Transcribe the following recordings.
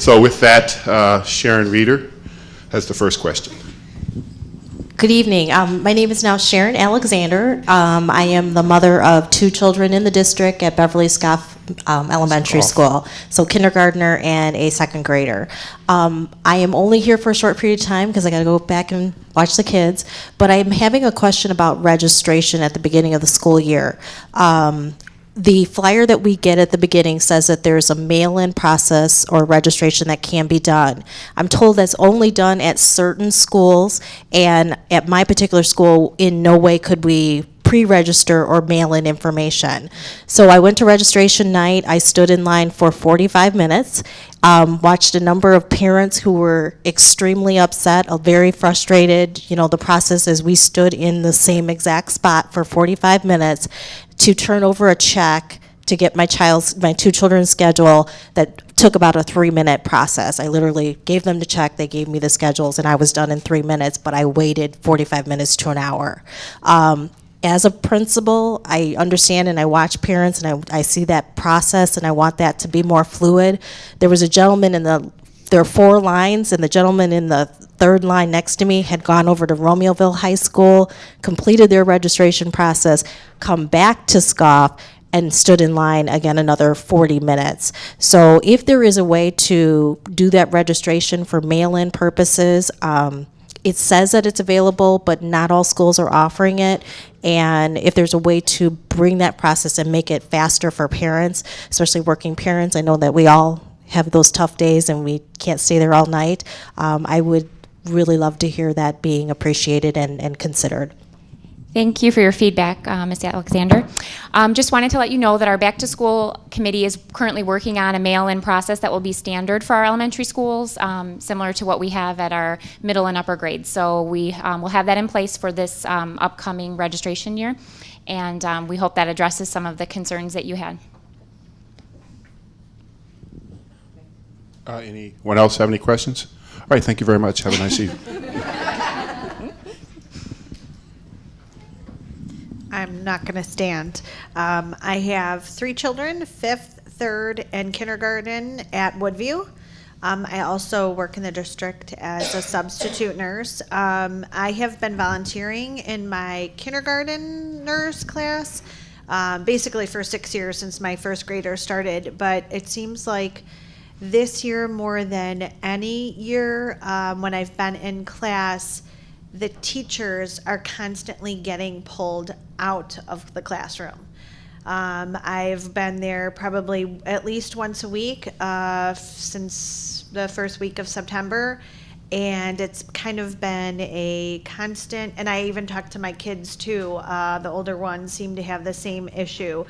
So with that, Sharon Reeder has the first question. Good evening. My name is now Sharon Alexander. I am the mother of 2 children in the district at Beverly Scoff Elementary School, so kindergartner and a second grader. I am only here for a short period of time because I got to go back and watch the kids, but I'm having a question about registration at the beginning of the school year. The flyer that we get at the beginning says that there's a mail-in process or registration that can be done. I'm told that's only done at certain schools, and at my particular school, in no way could we pre-register or mail in information. So I went to registration night. I stood in line for 45 minutes, watched a number of parents who were extremely upset, very frustrated. You know, the process is we stood in the same exact spot for 45 minutes to turn over a check to get my 2 children's schedule that took about a 3-minute process. I literally gave them the check, they gave me the schedules, and I was done in 3 minutes, but I waited 45 minutes to an hour. As a principal, I understand and I watch parents and I see that process and I want that to be more fluid. There was a gentleman there are 4 lines, and the gentleman in the 3rd line next to me had gone over to Romeoville High School, completed their registration process, come back to Scoff, and stood in line again another 40 minutes. So if there is a way to do that registration for mail-in purposes, it says that it's available, but not all schools are offering it. And if there's a way to bring that process and make it faster for parents, especially working parents, I know that we all have those tough days and we can't stay there all night. I would really love to hear that being appreciated and considered. Thank you for your feedback, Ms. Alexander. Just wanted to let you know that our Back to School Committee is currently working on a mail-in process that will be standard for our elementary schools, similar to what we have at our middle and upper grades. So we will have that in place for this upcoming registration year, and we hope that addresses some of the concerns that you had. Anyone else have any questions? All right, thank you very much. Have a nice evening. I'm not going to stand. I have 3 children, 5th, 3rd, and kindergarten at Woodview. I also work in the district as a substitute nurse. I have been volunteering in my kindergarten nurse class basically for 6 years since my first grader started, but it seems like this year more than any year when I've been in class, the teachers are constantly getting pulled out of the classroom. I've been there probably at least once a week since the first week of September, and it's kind of been a constant, and I even talked to my kids too. The older ones seem to have the same issue.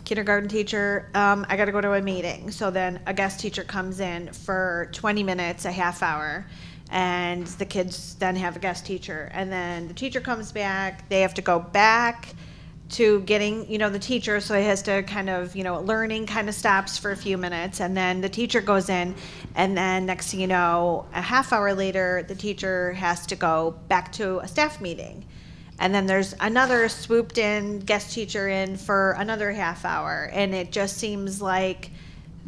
Kindergarten teacher, I got to go to a meeting. So then a guest teacher comes in for 20 minutes, a half hour, and the kids then have a guest teacher. And then the teacher comes back, they have to go back to getting, the teacher, so it has to kind of, learning kind of stops for a few minutes, and then the teacher goes in, and then next thing you know, a half hour later, the teacher has to go back to a staff meeting. And then there's another swooped in guest teacher in for another half hour. And it just seems like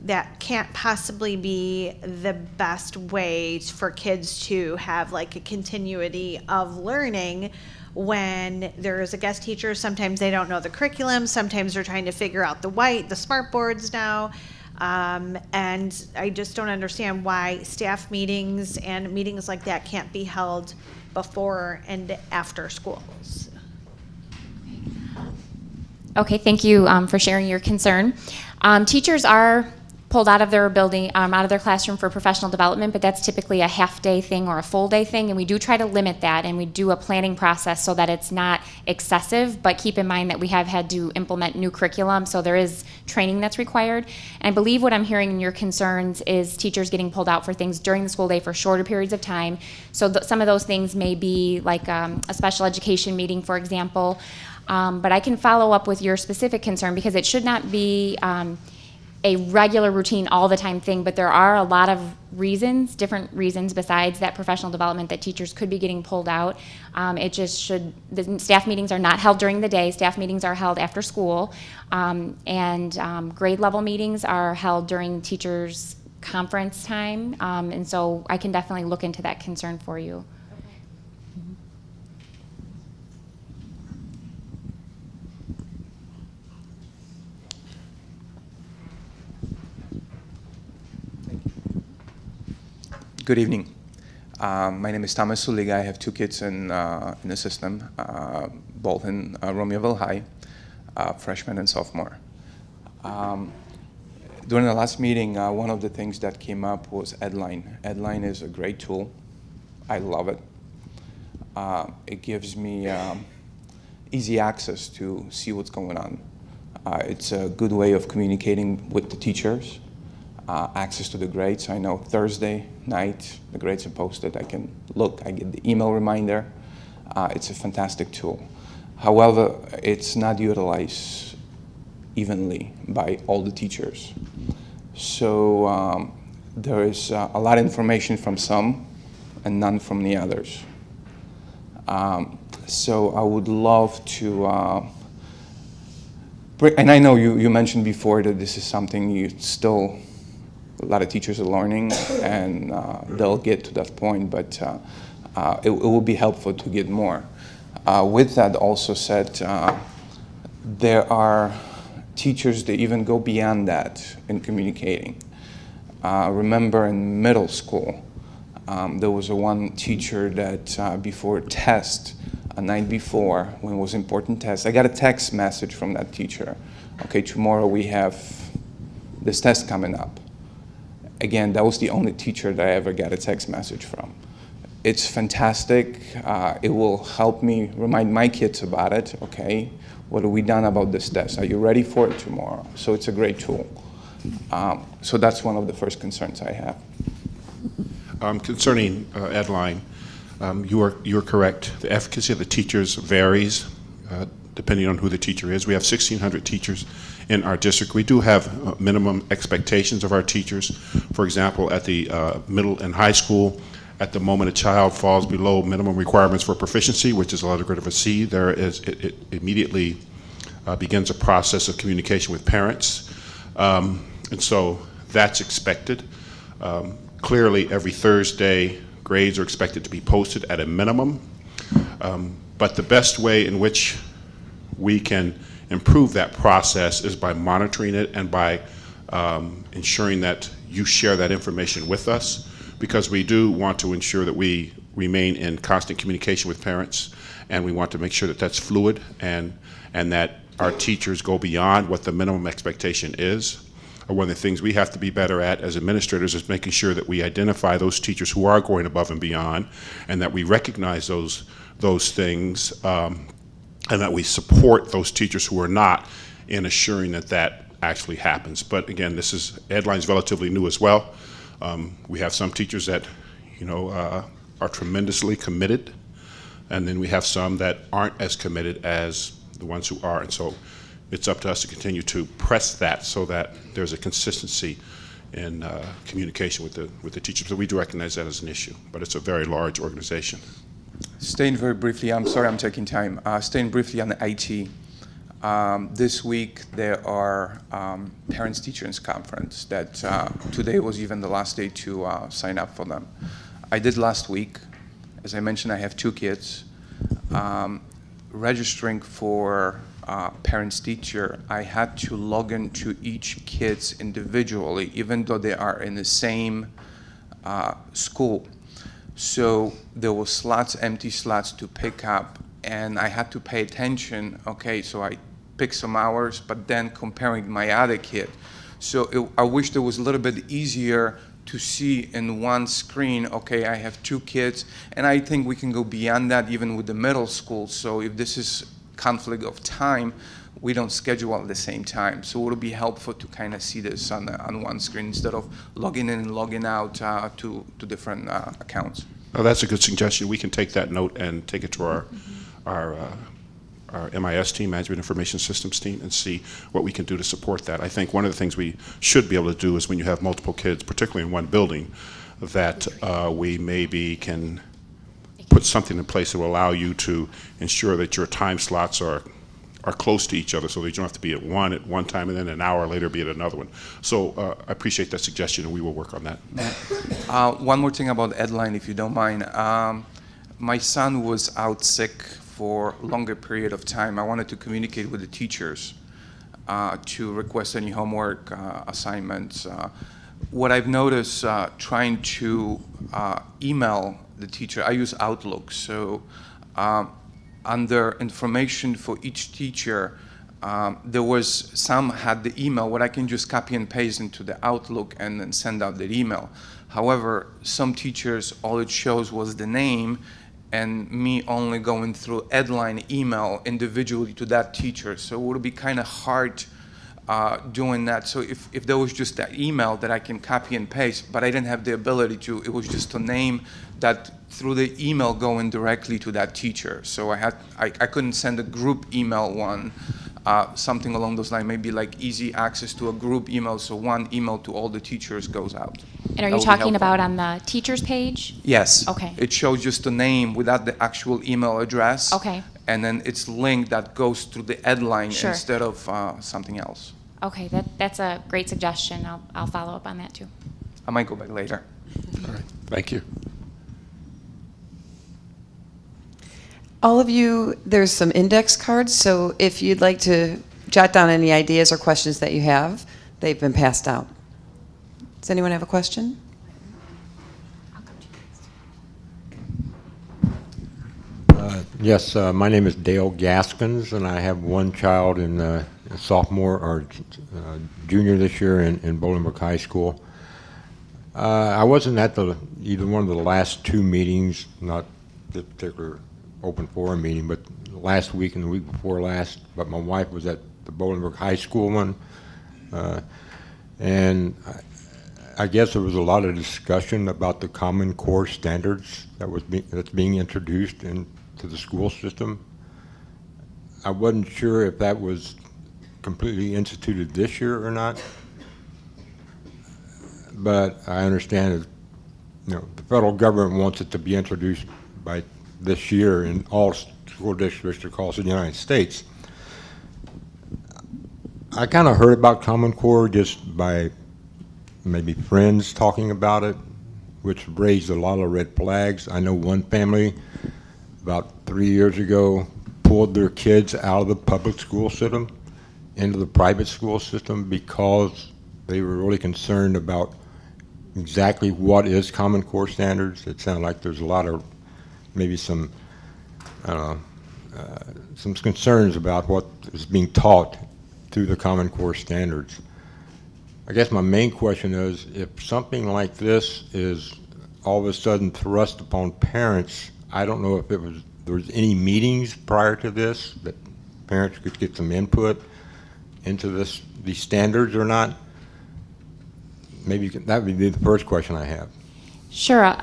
that can't possibly be the best way for kids to have like a continuity of learning when there's a guest teacher. Sometimes they don't know the curriculum. Sometimes they're trying to figure out the smart boards now. And I just don't understand why staff meetings and meetings like that can't be held before and after schools. Okay, thank you for sharing your concern. Teachers are pulled out of their building, out of their classroom for professional development, but that's typically a half-day thing or a full-day thing, and we do try to limit that, and we do a planning process so that it's not excessive, but keep in mind that we have had to implement new curriculum, so there is training that's required. And I believe what I'm hearing in your concerns is teachers getting pulled out for things during the school day for shorter periods of time. So some of those things may be like a special education meeting, for example, but I can follow up with your specific concern because it should not be a regular routine all the time thing, but there are a lot of reasons, different reasons besides that professional development that teachers could be getting pulled out. The staff meetings are not held during the day. Staff meetings are held after school. And grade level meetings are held during teachers' conference time. And so I can definitely look into that concern for you. Good evening. My name is Thomas Suliga. I have two kids in the system, both in Romeoville High, freshman and sophomore. During the last meeting, one of the things that came up was Edline. Edline is a great tool. I love it. It gives me easy access to see what's going on. It's a good way of communicating with the teachers. Access to the grades. I know Thursday night the grades are posted. I can look. I get the email reminder. It's a fantastic tool. However, it's not utilized evenly by all the teachers. So there is a lot of information from some and none from the others. So I would love to, and I know you mentioned before that this is something you still, a lot of teachers are learning, and they'll get to that point, but it will be helpful to get more. With that also said, there are teachers that even go beyond that in communicating. Remember in middle school, there was one teacher that before a test, a night before, when it was important test, I got a text message from that teacher. Okay, tomorrow we have this test coming up. Again, that was the only teacher that I ever got a text message from. It's fantastic. It will help me remind my kids about it. Okay, what have we done about this test? Are you ready for it tomorrow? So it's a great tool. So that's one of the first concerns I have. Concerning Edline, you're correct. The efficacy of the teachers varies depending on who the teacher is. We have 1,600 teachers in our district. We do have minimum expectations of our teachers. For example, at the middle and high school, at the moment a child falls below minimum requirements for proficiency, which is a letter grade of a C, it immediately begins a process of communication with parents. And so that's expected. Clearly, every Thursday, grades are expected to be posted at a minimum. But the best way in which we can improve that process is by monitoring it and by ensuring that you share that information with us, because we do want to ensure that we remain in constant communication with parents, and we want to make sure that that's fluid and that our teachers go beyond what the minimum expectation is. One of the things we have to be better at as administrators is making sure that we identify those teachers who are going above and beyond, and that we recognize those things, and that we support those teachers who are not in assuring that that actually happens. But again, Edline's relatively new as well. We have some teachers that, are tremendously committed, and then we have some that aren't as committed as the ones who are. And so it's up to us to continue to press that so that there's a consistency in communication with the teachers. So we do recognize that as an issue, but it's a very large organization. Staying very briefly, I'm sorry I'm taking time. Staying briefly on the IT. This week there are Parents-Teachers Conference that today was even the last day to sign up for them. I did last week. As I mentioned, I have two kids. Registering for parents-teacher, I had to log into each kids individually, even though they are in the same school. So there were empty slots to pick up, and I had to pay attention. Okay, so I picked some hours, but then comparing my other kid. So I wish there was a little bit easier to see in one screen, okay, I have two kids, and I think we can go beyond that even with the middle school. So if this is conflict of time, we don't schedule at the same time. So it would be helpful to kind of see this on one screen instead of logging in and logging out to different accounts. Oh, that's a good suggestion. We can take that note and take it to our our MIS team, Management Information Systems team, and see what we can do to support that. I think one of the things we should be able to do is when you have multiple kids, particularly in one building, that we maybe can put something in place that will allow you to ensure that your time slots are close to each other, so that you don't have to be at one time and then an hour later be at another one. So I appreciate that suggestion, and we will work on that. One more thing about Edline, if you don't mind. My son was out sick for a longer period of time. I wanted to communicate with the teachers to request any homework assignments. What I've noticed trying to email the teacher, I use Outlook, so under information for each teacher, there was some had the email where I can just copy and paste into the Outlook and then send out the email. However, some teachers, all it shows was the name and me only going through Edline email individually to that teacher. So it would be kind of hard doing that. So if there was just that email that I can copy and paste, but I didn't have the ability to, it was just a name that through the email going directly to that teacher. So I couldn't send a group email one, something along those lines, maybe like easy access to a group email, so one email to all the teachers goes out. And are That you would be talking helpful. about on the teacher's page? Yes. Okay. It shows just the name without the actual email address. Okay. And then it's linked that goes through the Edline Sure. instead of something else. Okay, that's a great suggestion. I'll follow up on that too. I might go back later. All right, thank you. All of you, there's some index cards, so if you'd like to jot down any ideas or questions that you have, they've been passed out. Does anyone have a question? Yes, my name is Dale Gaskins, and I have one child in sophomore or junior this year in Bolingbrook High School. I wasn't at either one of the last two meetings, not the particular open forum meeting, but last week and the week before last. But my wife was at the Bolingbrook High School one, and I guess there was a lot of discussion about the Common Core standards that's being introduced into the school system. I wasn't sure if that was completely instituted this year or not, but I understand that, the federal government wants it to be introduced by this year in all school districts across the United States. I kind of heard about Common Core just by maybe friends talking about it, which raised a lot of red flags. I know one family about 3 years ago pulled their kids out of the public school system into the private school system because they were really concerned about exactly what is Common Core standards. It sounded like there's a lot of maybe some concerns about what is being taught through the Common Core standards. I guess my main question is, if something like this is all of a sudden thrust upon parents, I don't know if there was any meetings prior to this that parents could get some input into these standards or not. Maybe that would be the first question I have. Sure.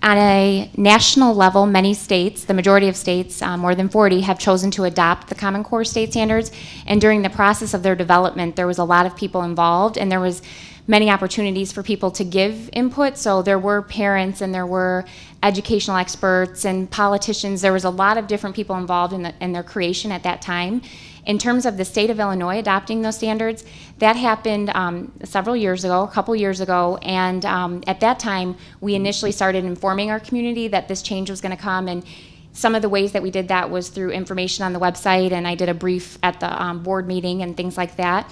On a national level, many states, the majority of states, more than 40, have chosen to adopt the Common Core state standards. And during the process of their development, there was a lot of people involved, and there was many opportunities for people to give input. So there were parents, and there were educational experts and politicians. There was a lot of different people involved in their creation at that time. In terms of the state of Illinois adopting those standards, that happened several years ago, a couple years ago, and at that time, we initially started informing our community that this change was going to come, and some of the ways that we did that was through information on the website, and I did a brief at the board meeting and things like that.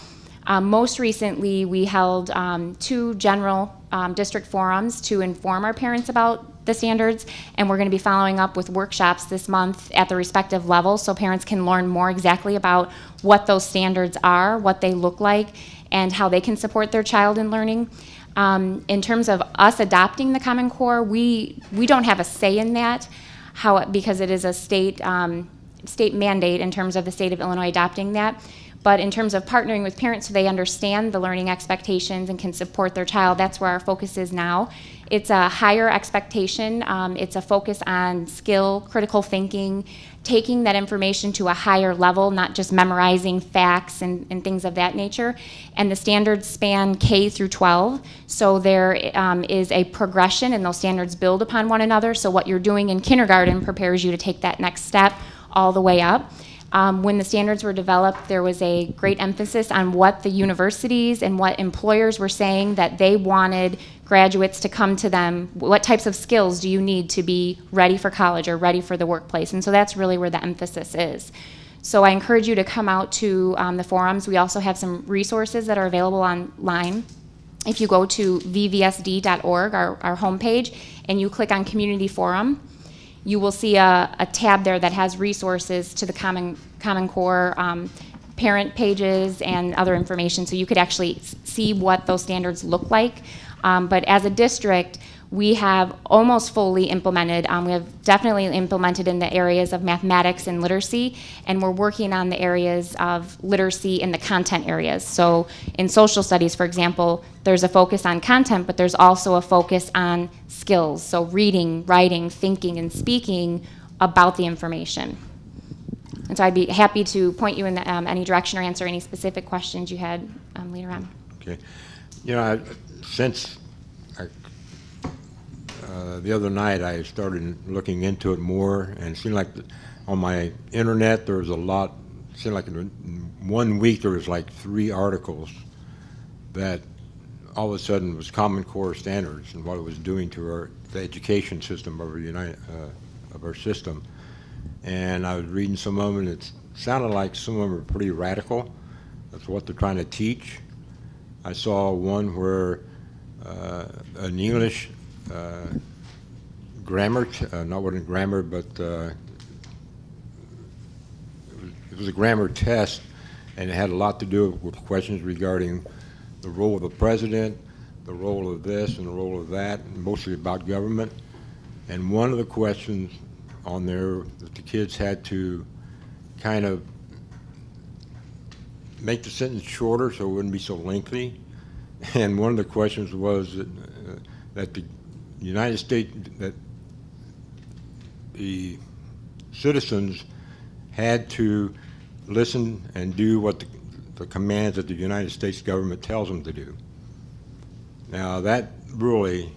Most recently, we held 2 general district forums to inform our parents about the standards, and we're going to be following up with workshops this month at the respective levels so parents can learn more exactly about what those standards are, what they look like, and how they can support their child in learning. In terms of us adopting the Common Core, we don't have a say in that, because it is a state mandate in terms of the state of Illinois adopting that. But in terms of partnering with parents so they understand the learning expectations and can support their child, that's where our focus is now. It's a higher expectation. It's a focus on skill, critical thinking, taking that information to a higher level, not just memorizing facts and things of that nature. And the standards span K through 12, so there is a progression, and those standards build upon one another. So what you're doing in kindergarten prepares you to take that next step all the way up. When the standards were developed, there was a great emphasis on what the universities and what employers were saying that they wanted graduates to come to them. What types of skills do you need to be ready for college or ready for the workplace? And so that's really where the emphasis is. So I encourage you to come out to the forums. We also have some resources that are available online. If you go to vvsd.org, our homepage, and you click on Community Forum, you will see a tab there that has resources to the Common Core parent pages and other information, so you could actually see what those standards look like. But as a district, we have almost fully implemented. We have definitely implemented in the areas of mathematics and literacy, and we're working on the areas of literacy in the content areas. So in social studies, for example, there's a focus on content, but there's also a focus on skills. So reading, writing, thinking, and speaking about the information. And so I'd be happy to point you in any direction or answer any specific questions you had later on. Okay. You know, the other night I started looking into it more, and it seemed like on my internet there was a lot. It seemed like in 1 week there was like 3 articles that all of a sudden was Common Core standards and what it was doing to the education system of our system. And I was reading some of them, and it sounded like some of them were pretty radical. That's what they're trying to teach. I saw one where an English grammar, not what in grammar, but it was a grammar test, and it had a lot to do with questions regarding the role of the president, the role of this and the role of that, and mostly about government. And one of the questions on there that the kids had to kind of make the sentence shorter so it wouldn't be so lengthy. And one of the questions was that the United States, that the citizens had to listen and do what the commands that the United States government tells them to do. Now that really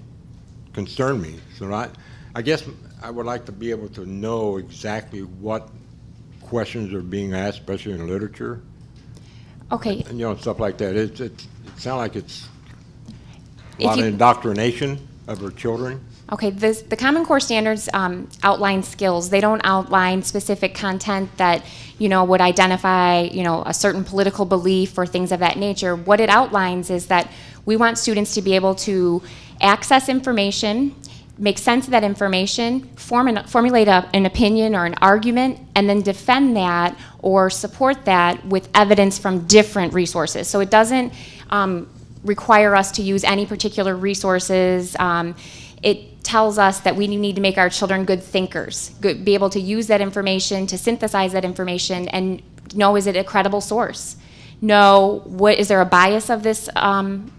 concerned me. So I guess I would like to be able to know exactly what questions are being asked, especially in literature. Okay. And, you know, stuff like that. It sounds like it's a If lot you- of indoctrination of our children. Okay, the Common Core standards outline skills. They don't outline specific content that, would identify, a certain political belief or things of that nature. What it outlines is that we want students to be able to access information, make sense of that information, formulate an opinion or an argument, and then defend that or support that with evidence from different resources. So it doesn't require us to use any particular resources. It tells us that we need to make our children good thinkers, be able to use that information, to synthesize that information, and know, is it a credible source? Know, is there a bias of this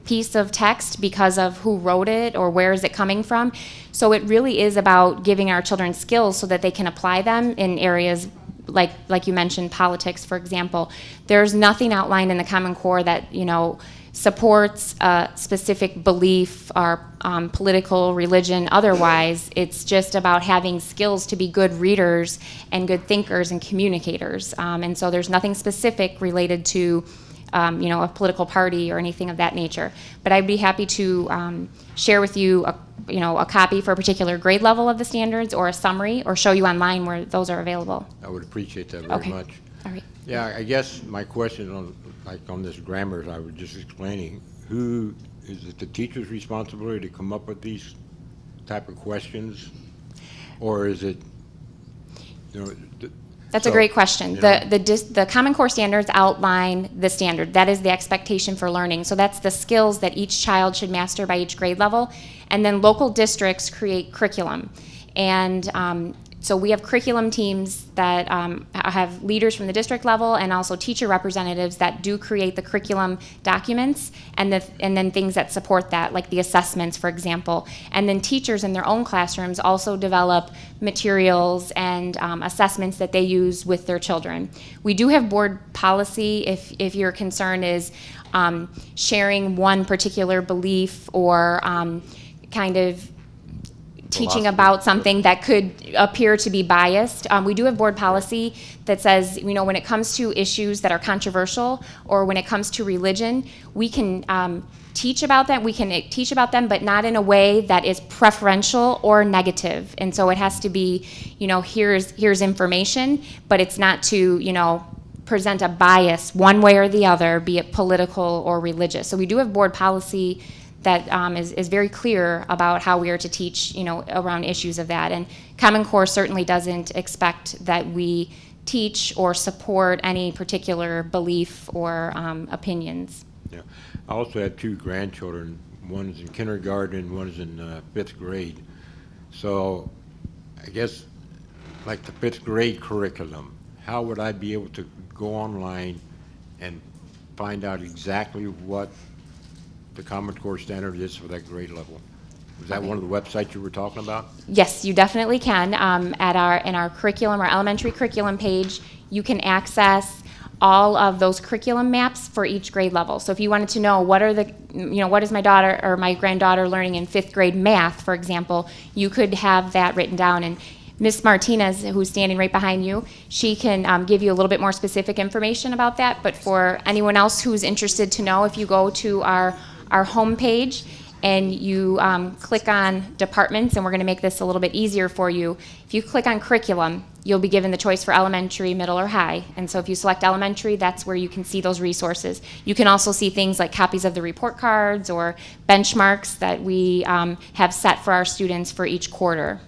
piece of text because of who wrote it or where is it coming from? So it really is about giving our children skills so that they can apply them in areas like you mentioned, politics, for example. There's nothing outlined in the Common Core that, supports a specific belief or political, religion, otherwise. It's just about having skills to be good readers and good thinkers and communicators. And so there's nothing specific related to, a political party or anything of that nature. But I'd be happy to share with you, a copy for a particular grade level of the standards or a summary, or show you online where those are available. I would appreciate that very Okay. much. All right. Yeah, I guess my question on this grammar, as I was just explaining, who is it the teacher's responsibility to come up with these type of questions, or is it, That's a great question. The Common Core standards outline the standard. That is the expectation for learning. So that's the skills that each child should master by each grade level. And then local districts create curriculum. And So we have curriculum teams that have leaders from the district level and also teacher representatives that do create the curriculum documents and then things that support that, like the assessments, for example. And then teachers in their own classrooms also develop materials and assessments that they use with their children. We do have board policy if your concern is sharing one particular belief or kind of teaching about something that could appear to be biased. We do have board policy that says, when it comes to issues that are controversial or when it comes to religion, we can teach about them. We can teach about them, but not in a way that is preferential or negative. And so it has to be, here's information, but it's not to, present a bias one way or the other, be it political or religious. So we do have board policy that is very clear about how we are to teach, around issues of that. And Common Core certainly doesn't expect that we teach or support any particular belief or opinions. Yeah. I also have 2 grandchildren. One's in kindergarten and one's in 5th grade. So I guess like the 5th grade curriculum, how would I be able to go online and find out exactly what the Common Core standard is for that grade level? Was that one of the websites you were talking about? Yes, you definitely can. In our curriculum, our elementary curriculum page, you can access all of those curriculum maps for each grade level. So if you wanted to know what is my daughter or my granddaughter learning in 5th grade math, for example, you could have that written down. And Ms. Martinez, who's standing right behind you, she can give you a little bit more specific information about that. But for anyone else who's interested to know, if you go to our homepage and you click on departments, and we're going to make this a little bit easier for you. If you click on curriculum, you'll be given the choice for elementary, middle, or high. And so if you select elementary, that's where you can see those resources. You can also see things like copies of the report cards or benchmarks that we have set for our students for each quarter.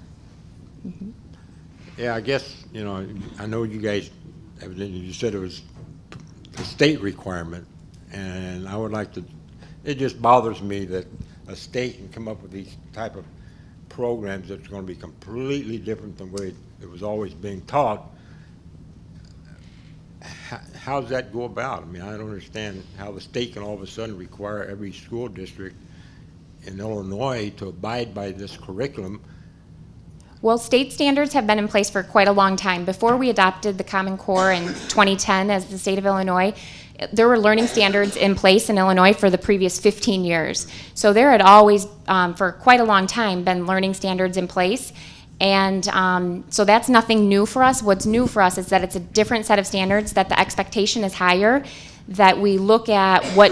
Yeah, I guess, I know you guys, evidently you said it was a state requirement, and I would like to, it just bothers me that a state can come up with these type of programs that's going to be completely different than the way it was always being taught. How does that go about? I mean, I don't understand how the state can all of a sudden require every school district in Illinois to abide by this curriculum. Well, state standards have been in place for quite a long time. Before we adopted the Common Core in 2010 as the state of Illinois, there were learning standards in place in Illinois for the previous 15 years. So there had always, for quite a long time, been learning standards in place. And so that's nothing new for us. What's new for us is that it's a different set of standards, that the expectation is higher, that we look at what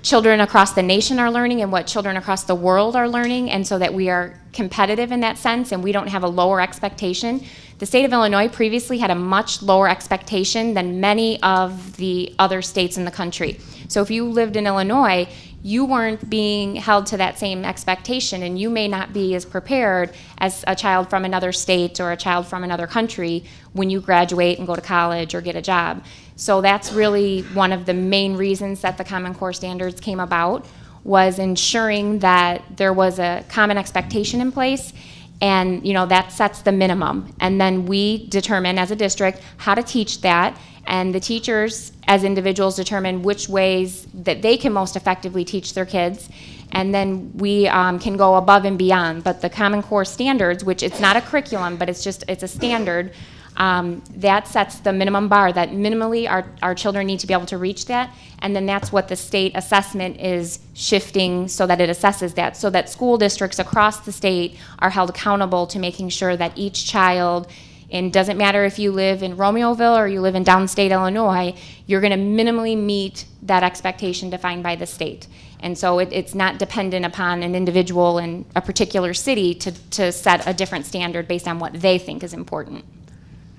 children across the nation are learning and what children across the world are learning, and so that we are competitive in that sense and we don't have a lower expectation. The state of Illinois previously had a much lower expectation than many of the other states in the country. So if you lived in Illinois, you weren't being held to that same expectation, and you may not be as prepared as a child from another state or a child from another country when you graduate and go to college or get a job. So that's really one of the main reasons that the Common Core standards came about, was ensuring that there was a common expectation in place, and that sets the minimum. And then we determine as a district how to teach that, and the teachers as individuals determine which ways that they can most effectively teach their kids. And then we can go above and beyond. But the Common Core standards, which it's not a curriculum, but it's a standard, that sets the minimum bar, that minimally our children need to be able to reach that. And then that's what the state assessment is shifting so that it assesses that, so that school districts across the state are held accountable to making sure that each child, and doesn't matter if you live in Romeoville or you live in downstate Illinois, you're going to minimally meet that expectation defined by the state. And so it's not dependent upon an individual in a particular city to set a different standard based on what they think is important.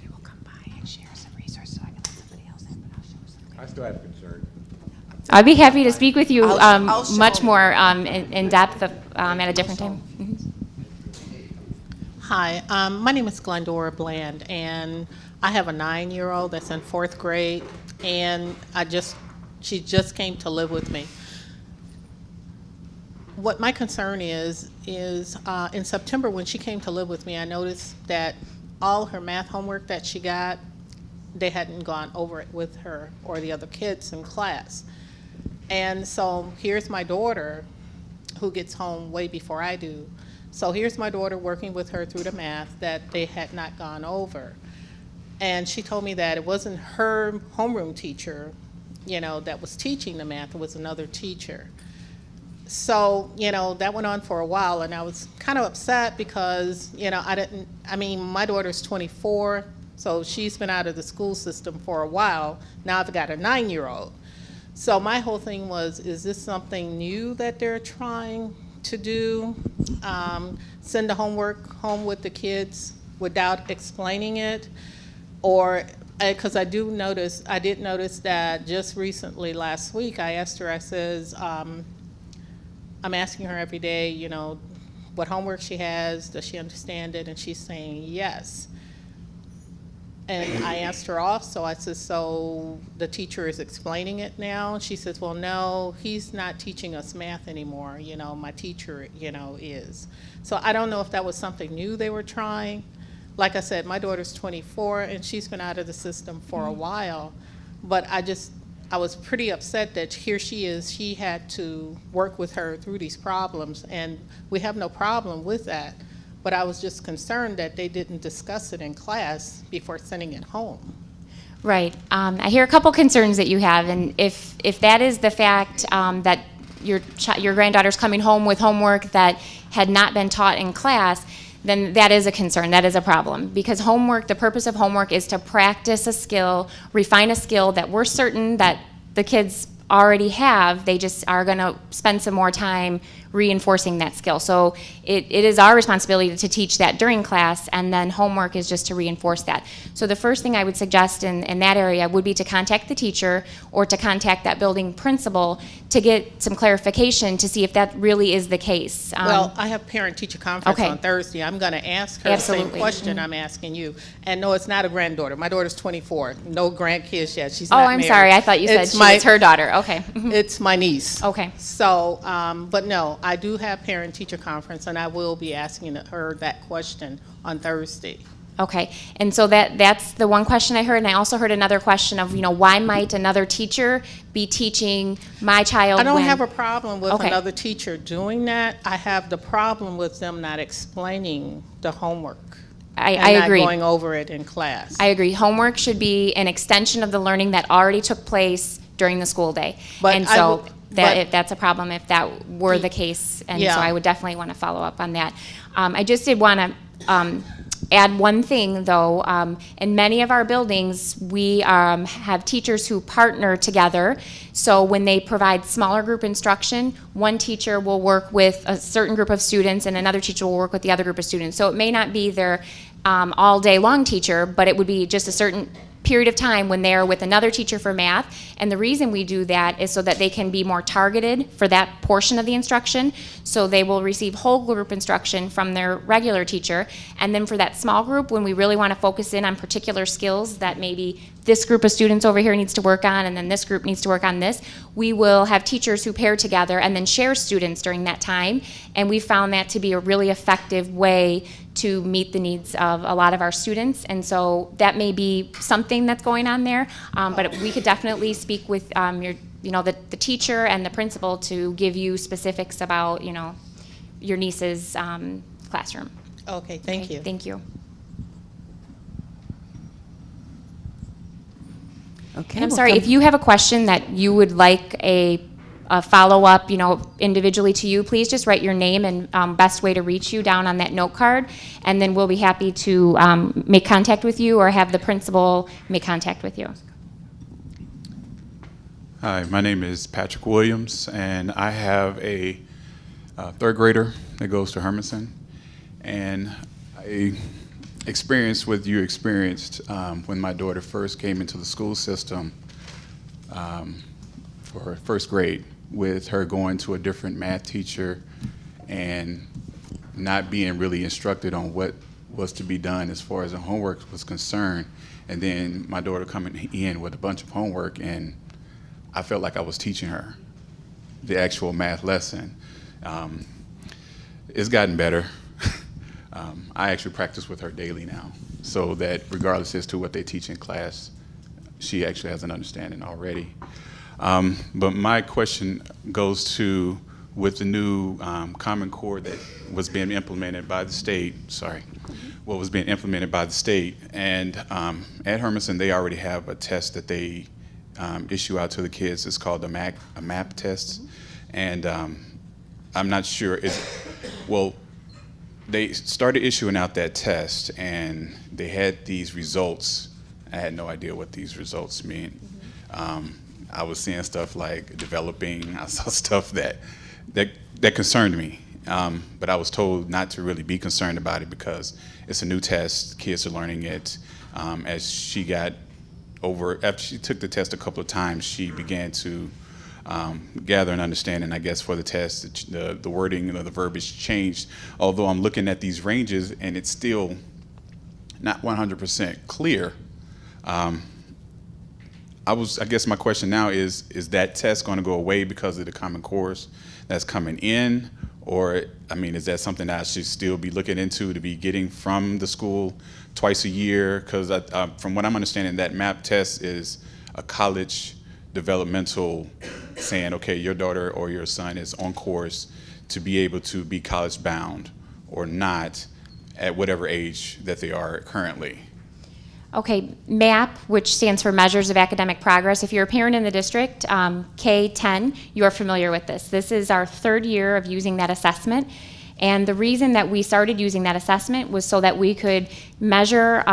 I will come by and share some resources so I can let somebody else in, but I'll show some. I still have concern. I'd be happy to speak with you I'll show much them. more in depth at a different time. Mhm. Hi, my name is Glendora Bland, and I have a 9-year-old that's in 4th grade, and she just came to live with me. What my concern is in September when she came to live with me, I noticed that all her math homework that she got, they hadn't gone over it with her or the other kids in class. And so here's my daughter, who gets home way before I do. So here's my daughter working with her through the math that they had not gone over. And she told me that it wasn't her homeroom teacher, that was teaching the math, it was another teacher. So, that went on for a while, and I was kind of upset because, my daughter's 24, so she's been out of the school system for a while. Now I've got a 9-year-old. So my whole thing was, is this something new that they're trying to do? Send the homework home with the kids without explaining it? Or, because I did notice that just recently, last week, I asked her, I says, I'm asking her every day, what homework she has, does she understand it? And she's saying yes. And I asked her also, I said, so the teacher is explaining it now? She says, well, no, he's not teaching us math anymore. My teacher, is. So I don't know if that was something new they were trying. Like I said, my daughter's 24, and she's been out of the system for a while. But I was pretty upset that here she is, she had to work with her through these problems, and we have no problem with that. But I was just concerned that they didn't discuss it in class before sending it home. Right. I hear a couple concerns that you have, and if that is the fact that your granddaughter's coming home with homework that had not been taught in class, then that is a concern, that is a problem. Because homework, the purpose of homework is to practice a skill, refine a skill that we're certain that the kids already have. They just are going to spend some more time reinforcing that skill. So it is our responsibility to teach that during class, and then homework is just to reinforce that. So the first thing I would suggest in that area would be to contact the teacher or to contact that building principal to get some clarification to see if that really is the case. Well, I have parent-teacher conference Okay. on Thursday. I'm going to ask her Absolutely. the same question I'm asking you. And no, it's not a granddaughter. My daughter's 24. No grandkids yet. She's Oh, not I'm married. sorry. I thought you said It's she was her daughter. Okay. It's my niece. Okay. So, but no, I do have parent-teacher conference, and I will be asking her that question on Thursday. Okay, and so that's the one question I heard, and I also heard another question of, why might another teacher be teaching my child I don't when- have a problem with Okay. another teacher doing that. I have the problem with them not explaining the homework. I and agree. not going over it in class. I agree. Homework should be an extension of the learning that already took place during the school day. But And I so would- that's a problem if that were the case, and Yeah. so I would definitely want to follow up on that. I just did want to add one thing, though. In many of our buildings, we have teachers who partner together. So when they provide smaller group instruction, one teacher will work with a certain group of students, and another teacher will work with the other group of students. So it may not be their all-day-long teacher, but it would be just a certain period of time when they are with another teacher for math. And the reason we do that is so that they can be more targeted for that portion of the instruction. So they will receive whole group instruction from their regular teacher. And then for that small group, when we really want to focus in on particular skills that maybe this group of students over here needs to work on, and then this group needs to work on this, we will have teachers who pair together and then share students during that time. And we found that to be a really effective way to meet the needs of a lot of our students. And so that may be something that's going on there, but we could definitely speak with the teacher and the principal to give you specifics about, your niece's classroom. Okay, thank you. Thank you. Okay. And I'm we'll sorry, come- if you have a question that you would like a follow-up, individually to you, please just write your name and best way to reach you down on that note card, and then we'll be happy to make contact with you or have the principal make contact with you. Hi, my name is Patrick Williams, and I have a third grader that goes to Hermanson. And I experienced what you experienced when my daughter first came into the school system for first grade, with her going to a different math teacher and not being really instructed on what was to be done as far as the homework was concerned. And then my daughter coming in with a bunch of homework, and I felt like I was teaching her the actual math lesson. It's gotten better. I actually practice with her daily now, so that regardless as to what they teach in class, she actually has an understanding already. But my question goes to, with the new Common Core that was being implemented by the state, what was being implemented by the state, and at Hermanson they already have a test that they issue out to the kids. It's called a MAP test, and I'm not sure, they started issuing out that test, and they had these results. I had no idea what these results mean. I was seeing stuff like developing. I saw stuff that concerned me, but I was told not to really be concerned about it because it's a new test. Kids are learning it. As she got after she took the test a couple of times, she began to gather an understanding, I guess, for the test. The wording, the verbiage changed. Although I'm looking at these ranges and it's still not 100% clear. I guess my question now is that test going to go away because of the Common Cores that's coming in? Or, I mean, is that something that I should still be looking into to be getting from the school twice a year? Because from what I'm understanding, that MAP test is a college developmental saying, okay, your daughter or your son is on course to be able to be college bound or not at whatever age that they are currently. Okay, MAP, which stands for Measures of Academic Progress. If you're a parent in the district, K-10, you are familiar with this. This is our third year of using that assessment. And the reason that we started using that assessment was so that we could measure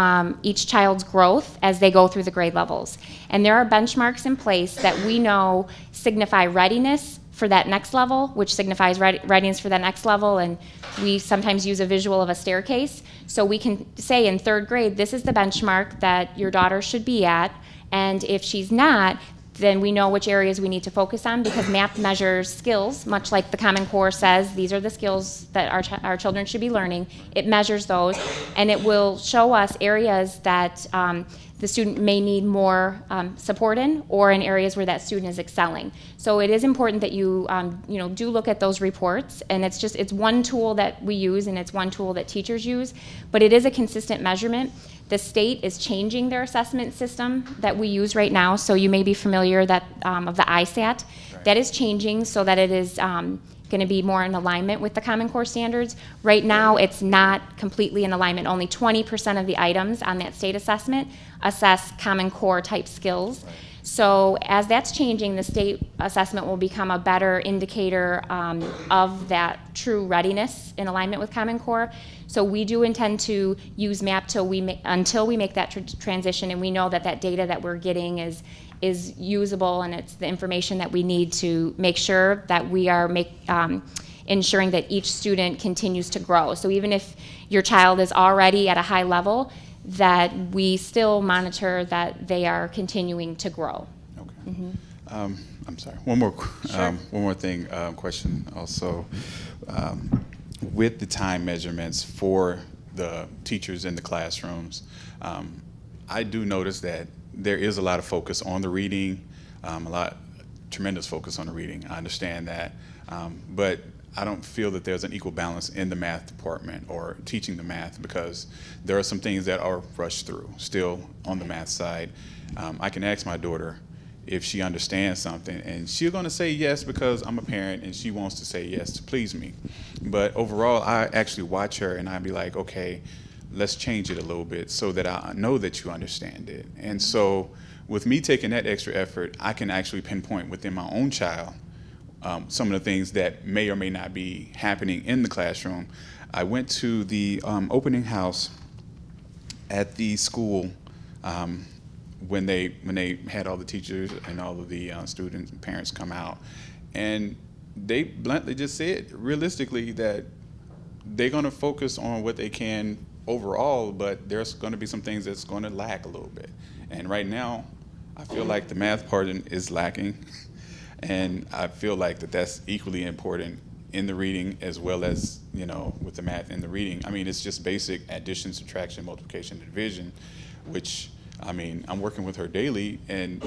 each child's growth as they go through the grade levels. And there are benchmarks in place that we know signify readiness for that next level, which signifies readiness for that next level, and we sometimes use a visual of a staircase. So we can say in third grade, this is the benchmark that your daughter should be at, and if she's not, then we know which areas we need to focus on, because MAP measures skills, much like the Common Core says, these are the skills that our children should be learning. It measures those, and it will show us areas that the student may need more support in, or in areas where that student is excelling. So it is important that you do look at those reports, and it's one tool that we use, and it's one tool that teachers use, but it is a consistent measurement. The state is changing their assessment system that we use right now, so you may be familiar that of the ISAT. Right. That is changing so that it is going to be more in alignment with the Common Core standards. Right now, it's not completely in alignment. Only 20% of the items on that state assessment assess Common Core type skills. Right. So as that's changing, the state assessment will become a better indicator of that true readiness in alignment with Common Core. So we do intend to use MAP until we make that transition, and we know that data that we're getting is usable, and it's the information that we need to make sure that we are ensuring that each student continues to grow. So even if your child is already at a high level, that we still monitor that they are continuing to grow. Okay. Mm-hmm. I'm sorry. One more thing. Question also. With the time measurements for the teachers in the classrooms, I do notice that there is a lot of focus on the reading, tremendous focus on the reading. I understand that, but I don't feel that there's an equal balance in the math department or teaching the math, because there are some things that are rushed through still on the math side. I can ask my daughter if she understands something, and she's going to say yes because I'm a parent and she wants to say yes to please me. But overall, I actually watch her and I'd be like, okay, let's change it a little bit so that I know that you understand it. And so with me taking that extra effort, I can actually pinpoint within my own child some of the things that may or may not be happening in the classroom. I went to the opening house at the school when they had all the teachers and all of the students and parents come out, and they bluntly just said realistically that they're going to focus on what they can overall, but there's going to be some things that's going to lack a little bit. And right now, I feel like the math part is lacking. And I feel like that's equally important in the reading as well as, with the math and the reading. I mean, it's just basic addition, subtraction, multiplication, division, which, I'm working with her daily. And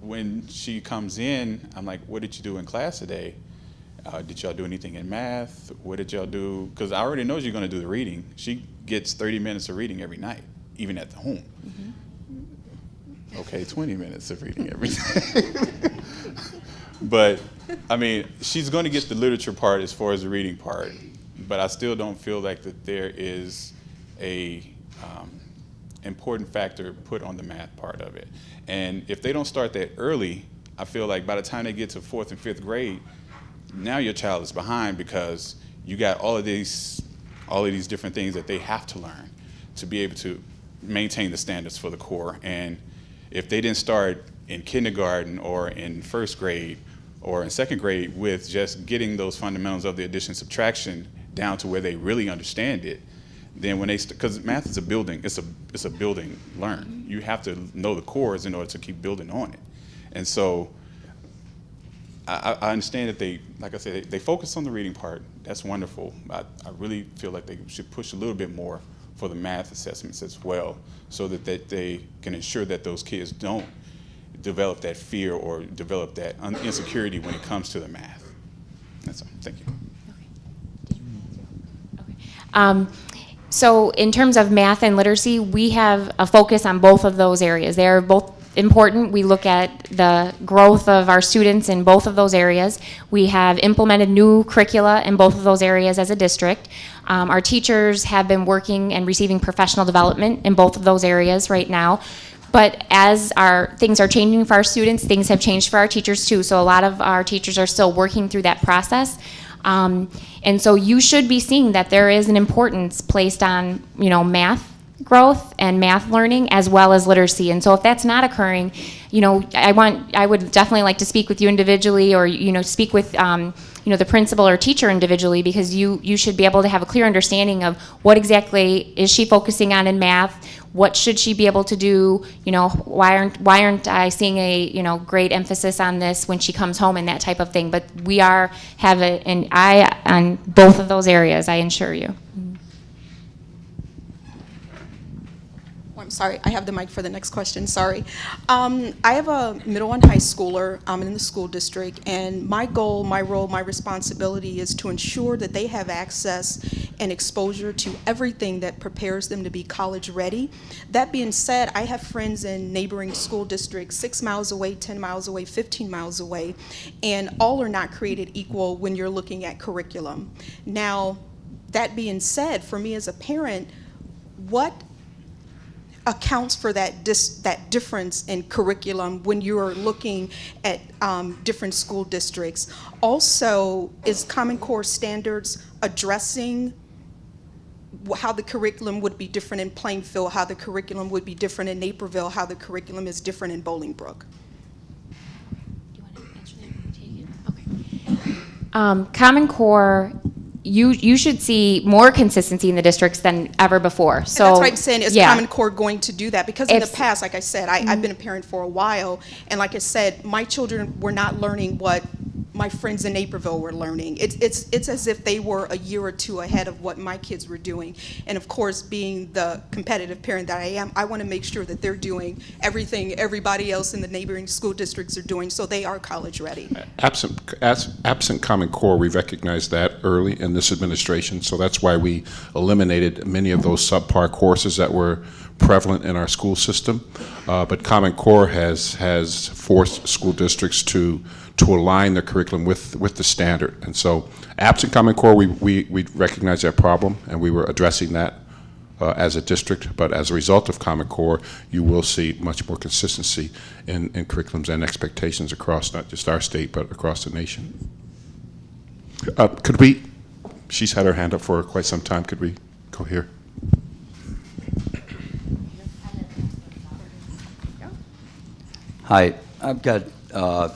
when she comes in, I'm like, what did you do in class today? Did y'all do anything in math? What did y'all do? Because I already know you're going to do the reading. She gets 30 minutes of reading every night, even at the home. Okay, 20 minutes of reading every day. But, I mean, she's going to get the literature part as far as the reading part, but I still don't feel like that there is a important factor put on the math part of it. And if they don't start that early, I feel like by the time they get to 4th and 5th grade, now your child is behind because you got all of these different things that they have to learn to be able to maintain the standards for the core. And if they didn't start in kindergarten or in 1st grade or in 2nd grade with just getting those fundamentals of the addition subtraction down to where they really understand it, then when they because math is a building, it's a building learn. You have to know the cores in order to keep building on it. And so I understand that they, like I said, they focus on the reading part. That's wonderful. I really feel like they should push a little bit more for the math assessments as well, so that they can ensure that those kids don't develop that fear or develop that insecurity when it comes to the math. That's all. Thank you. So in terms of math and literacy, we have a focus on both of those areas. They are both important. We look at the growth of our students in both of those areas. We have implemented new curricula in both of those areas as a district. Our teachers have been working and receiving professional development in both of those areas right now. But as things are changing for our students, things have changed for our teachers too. So a lot of our teachers are still working through that process. And so you should be seeing that there is an importance placed on, math growth and math learning as well as literacy. And so if that's not occurring, I would definitely like to speak with you individually or, speak with, the principal or teacher individually, because you should be able to have a clear understanding of what exactly is she focusing on in math, what should she be able to do, why aren't I seeing a, great emphasis on this when she comes home and that type of thing. But we have an eye on both of those areas, I assure you. I'm sorry, I have the mic for the next question, sorry. I have a middle and high schooler in the school district, and my goal, my role, my responsibility is to ensure that they have access and exposure to everything that prepares them to be college ready. That being said, I have friends in neighboring school districts 6 miles away, 10 miles away, 15 miles away, and all are not created equal when you're looking at curriculum. Now, that being said, for me as a parent, what accounts for that difference in curriculum when you are looking at different school districts? Also, is Common Core standards addressing how the curriculum would be different in Plainfield, how the curriculum would be different in Naperville, how the curriculum is different in Bolingbrook? Do you want to answer that or take it? Okay. Common Core, you should see more consistency in the districts than ever before. So and that's what I'm saying, is yeah. Common Core going to do that? Because in the past, like I said, I've been a parent for a while, and like I said, my children were not learning what my friends in Naperville were learning. It's as if they were a year or two ahead of what my kids were doing. And of course, being the competitive parent that I am, I want to make sure that they're doing everything everybody else in the neighboring school districts are doing, so they are college ready. Absent Common Core, we recognized that early in this administration, so that's why we eliminated many of those subpar courses that were prevalent in our school system. But Common Core has forced school districts to align their curriculum with the standard. And so absent Common Core, we recognize that problem, and we were addressing that as a district. But as a result of Common Core, you will see much more consistency in curriculums and expectations across not just our state, but across the nation. She's had her hand up for quite some time. Could we go here? Hi, I've got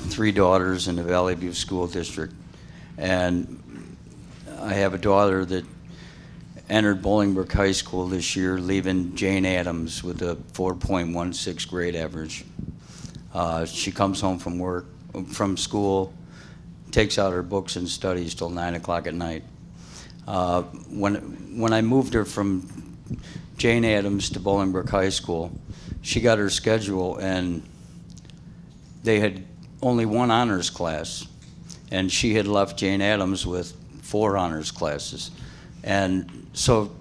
3 daughters in the Valley View School District, and I have a daughter that entered Bolingbrook High School this year, leaving Jane Addams with a 4.16 grade average. She comes home from school, takes out her books and studies till 9 o'clock at night. When I moved her from Jane Addams to Bolingbrook High School, she got her schedule, and they had only one honors class, and she had left Jane Addams with 4 honors classes. And so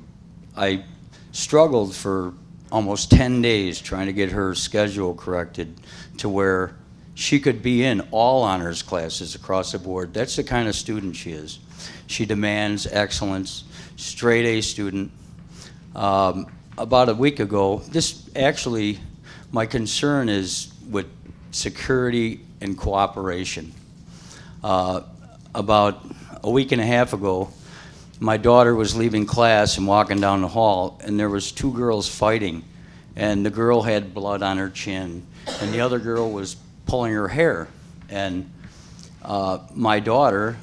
I struggled for almost 10 days trying to get her schedule corrected to where she could be in all honors classes across the board. That's the kind of student she is. She demands excellence, straight A student. About a week ago, this actually, my concern is with security and cooperation. About a week and a half ago, my daughter was leaving class and walking down the hall, and there was 2 girls fighting, and the girl had blood on her chin, and the other girl was pulling her hair. And my daughter,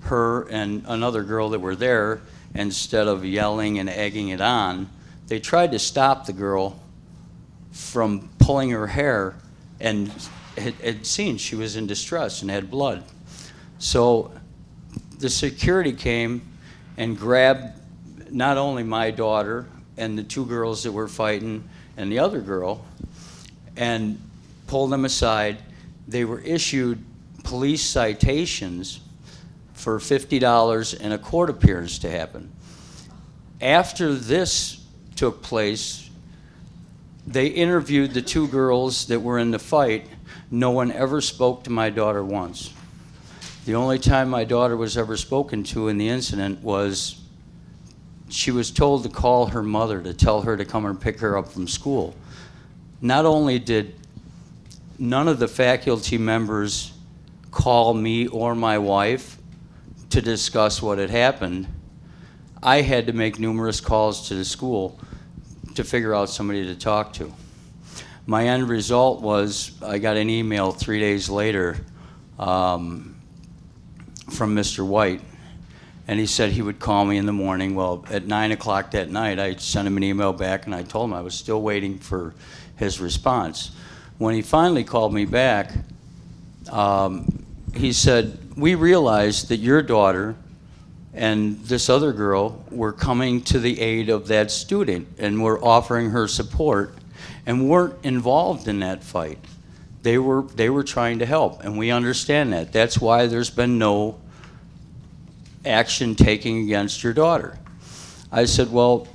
her and another girl that were there, instead of yelling and egging it on, they tried to stop the girl from pulling her hair, and had seen she was in distress and had blood. So the security came and grabbed not only my daughter and the 2 girls that were fighting and the other girl, and pulled them aside. They were issued police citations for $50 and a court appearance to happen. After this took place, they interviewed the 2 girls that were in the fight. No one ever spoke to my daughter once. The only time my daughter was ever spoken to in the incident was she was told to call her mother to tell her to come and pick her up from school. Not only did none of the faculty members call me or my wife to discuss what had happened, I had to make numerous calls to the school to figure out somebody to talk to. My end result was I got an email 3 days later from Mr. White, and he said he would call me in the morning. Well, at 9 o'clock that night, I sent him an email back, and I told him I was still waiting for his response. When he finally called me back, he said, "We realized that your daughter and this other girl were coming to the aid of that student and were offering her support and weren't involved in that fight. They were trying to help, and we understand that. That's why there's been no action taken against your daughter." I said, "Well,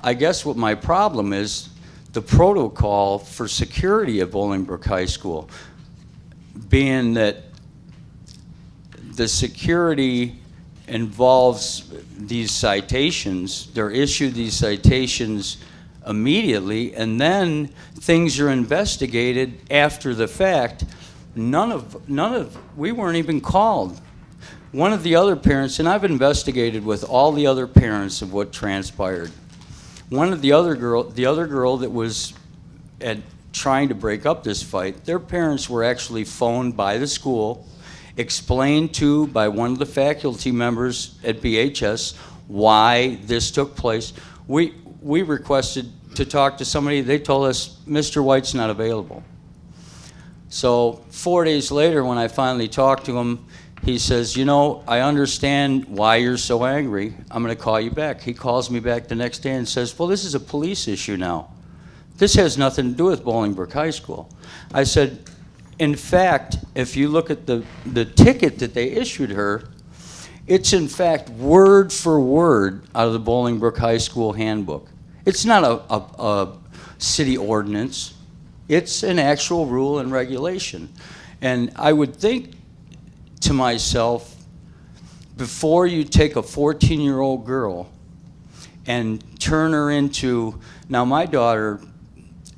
I guess what my problem is, the protocol for security at Bolingbrook High School, being that the security involves these citations, they're issued these citations immediately, and then things are investigated after the fact. We weren't even called. One of the other parents, and I've investigated with all the other parents of what transpired. One of the other girl that was trying to break up this fight, their parents were actually phoned by the school, explained to by one of the faculty members at BHS why this took place. We requested to talk to somebody. They told us Mr. White's not available. So 4 days later, when I finally talked to him, he says, "You know, I understand why you're so angry. I'm going to call you back." He calls me back the next day and says, "Well, this is a police issue now. This has nothing to do with Bolingbrook High School." I said, "In fact, if you look at the ticket that they issued her, it's in fact word for word out of the Bolingbrook High School handbook. It's not a city ordinance. It's an actual rule and regulation." And I would think to myself, before you take a 14-year-old girl and turn her into, now my daughter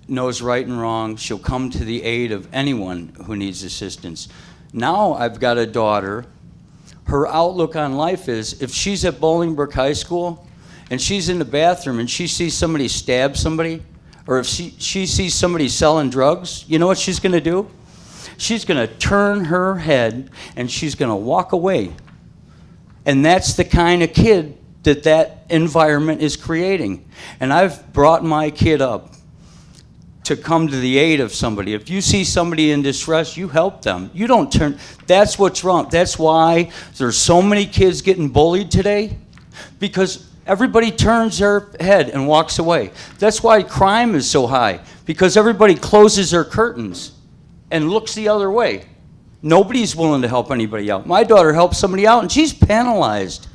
knows right and wrong. She'll come to the aid of anyone who needs assistance. Now I've got a daughter. Her outlook on life is, if she's at Bolingbrook High School and she's in the bathroom and she sees somebody stab somebody, or if she sees somebody selling drugs, you know what she's going to do? She's going to turn her head and she's going to walk away. And that's the kind of kid that environment is creating. And I've brought my kid up to come to the aid of somebody. If you see somebody in distress, you help them. You don't turn. That's what's wrong. That's why there's so many kids getting bullied today, because everybody turns their head and walks away. That's why crime is so high, because everybody closes their curtains and looks the other way. Nobody's willing to help anybody out. My daughter helped somebody out, and she's penalized.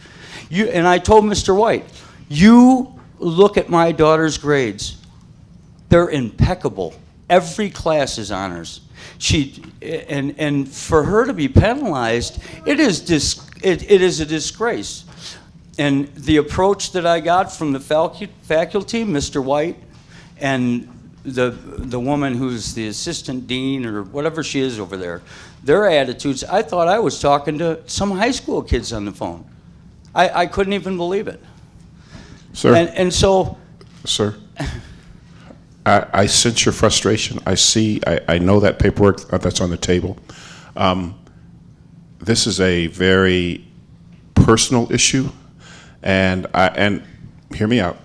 And I told Mr. White, you look at my daughter's grades. They're impeccable. Every class is honors. And for her to be penalized, it is a disgrace. And the approach that I got from the faculty, Mr. White, and the woman who's the assistant dean or whatever she is over there, their attitudes, I thought I was talking to some high school kids on the phone. I couldn't even believe it. Sir, And so, sir, I sense your frustration. I know that paperwork that's on the table. This is a very personal issue, and hear me out.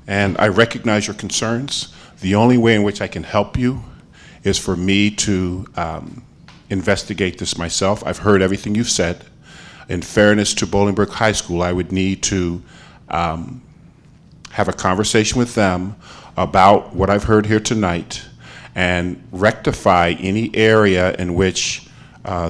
And I recognize your concerns. The only way in which I can help you is for me to investigate this myself. I've heard everything you've said. In fairness to Bolingbrook High School, I would need to have a conversation with them about what I've heard here tonight and rectify any area in which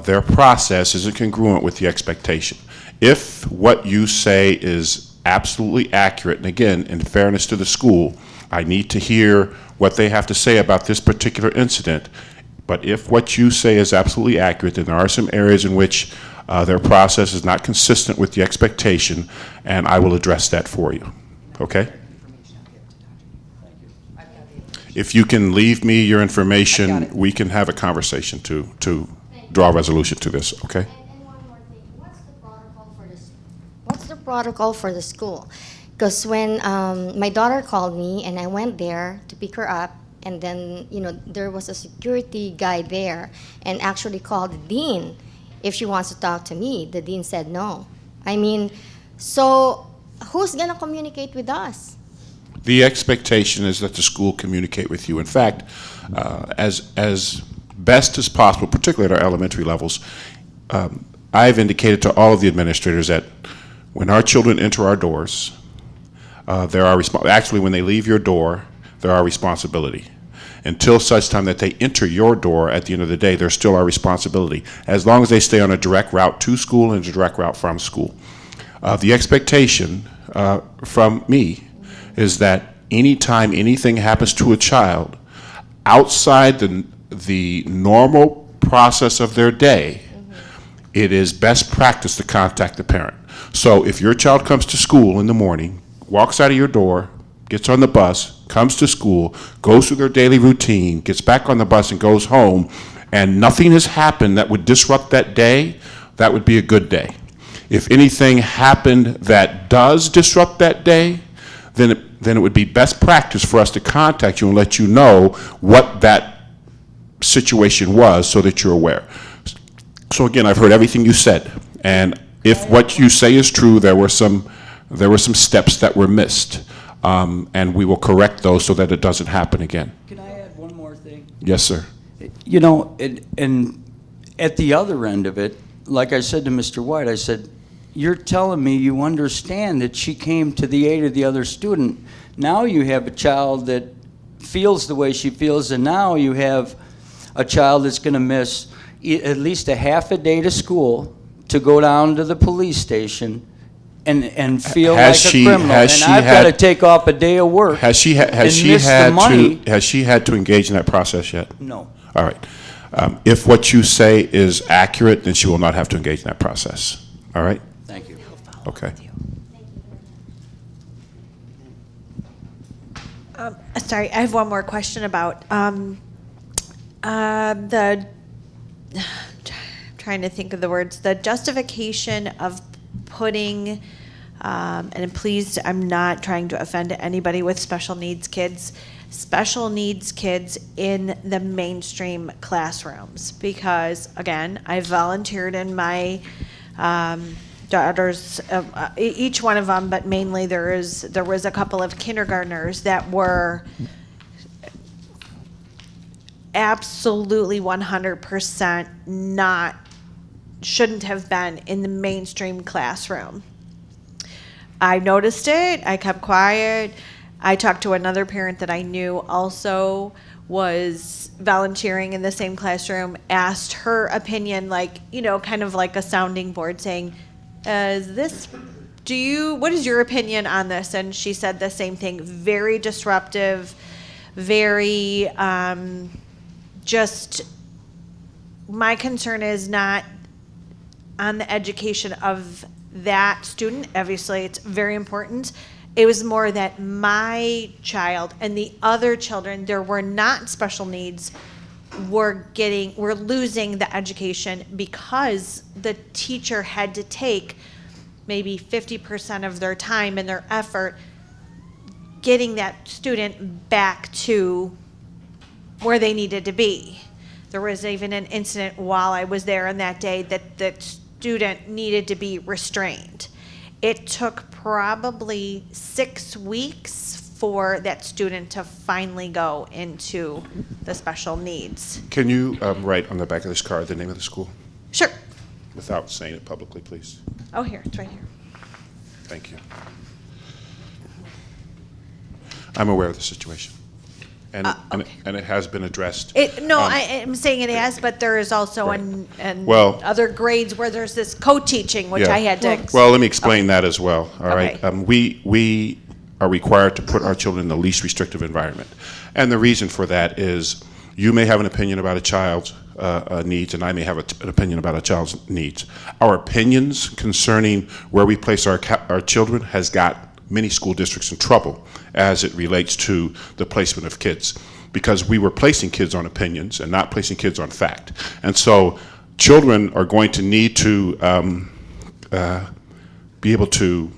their process isn't congruent with the expectation. If what you say is absolutely accurate, and again, in fairness to the school, I need to hear what they have to say about this particular incident. But if what you say is absolutely accurate, then there are some areas in which their process is not consistent with the expectation, and I will address that for you. Okay? If you can leave me your information, we can have a conversation to draw a resolution to this, okay? And one more thing, what's the protocol for this? What's the protocol for the school? Because when my daughter called me and I went there to pick her up, and then there was a security guy there, and actually called the dean if she wants to talk to me. The dean said no. I mean, so who's gonna communicate with us? The expectation is that the school communicate with you. In fact, as best as possible, particularly at our elementary levels, I've indicated to all of the administrators that when our children enter our doors, actually when they leave your door, they're our responsibility. Until such time that they enter your door at the end of the day, they're still our responsibility, as long as they stay on a direct route to school and a direct route from school. The expectation from me is that anytime anything happens to a child outside the normal process of their day, it is best practice to contact the parent. So if your child comes to school in the morning, walks out of your door, gets on the bus, comes to school, goes through their daily routine, gets back on the bus and goes home, and nothing has happened that would disrupt that day, that would be a good day. If anything happened that does disrupt that day, then it would be best practice for us to contact you and let you know what that situation was so that you're aware. So again, I've heard everything you said, and if what you say is true, there were some steps that were missed, and we will correct those so that it doesn't happen again. can I add one more thing? Yes, sir. And at the other end of it, like I said to Mr. White, I said, you're telling me you understand that she came to the aid of the other student. Now you have a child that feels the way she feels, and now you have a child that's going to miss at least a half a day to school to go down to the police station and feel like a criminal. And I've got to take off a day of work. Has she had to engage in that process yet? No. All right. If what you say is accurate, then she will not have to engage in that process. All right? Thank you. Okay. Sorry, I have one more question about trying to think of the words, the justification of putting, and please, I'm not trying to offend anybody with special needs kids in the mainstream classrooms, because again, I volunteered in my daughters, each one of them, but mainly there was a couple of kindergartners that were absolutely 100% shouldn't have been in the mainstream classroom. I noticed it, I kept quiet. I talked to another parent that I knew also was volunteering in the same classroom, asked her opinion, like, you know, kind of like a sounding board, saying, what is your opinion on this? And she said the same thing, very disruptive, very, just, my concern is not on the education of that student. Obviously, it's very important. It was more that my child and the other children, there were not special needs, were losing the education because the teacher had to take maybe 50% of their time and their effort getting that student back to where they needed to be. There was even an incident while I was there on that day that the student needed to be restrained. It took probably 6 weeks for that student to finally go into the special needs. Can you write on the back of this card the name of the school Sure. without saying it publicly, please? Oh, here, it's right here. Thank you. I'm aware of the situation. And it has been addressed. I am saying it has, but there is also Right. in other grades where there's this co-teaching, which Yeah. I had to. Well, let me explain that as well, all right? Okay. We are required to put our children in the least restrictive environment. And the reason for that is you may have an opinion about a child's needs, and I may have an opinion about a child's needs. Our opinions concerning where we place our children has got many school districts in trouble as it relates to the placement of kids, because we were placing kids on opinions and not placing kids on fact. And so children are going to need to be able to,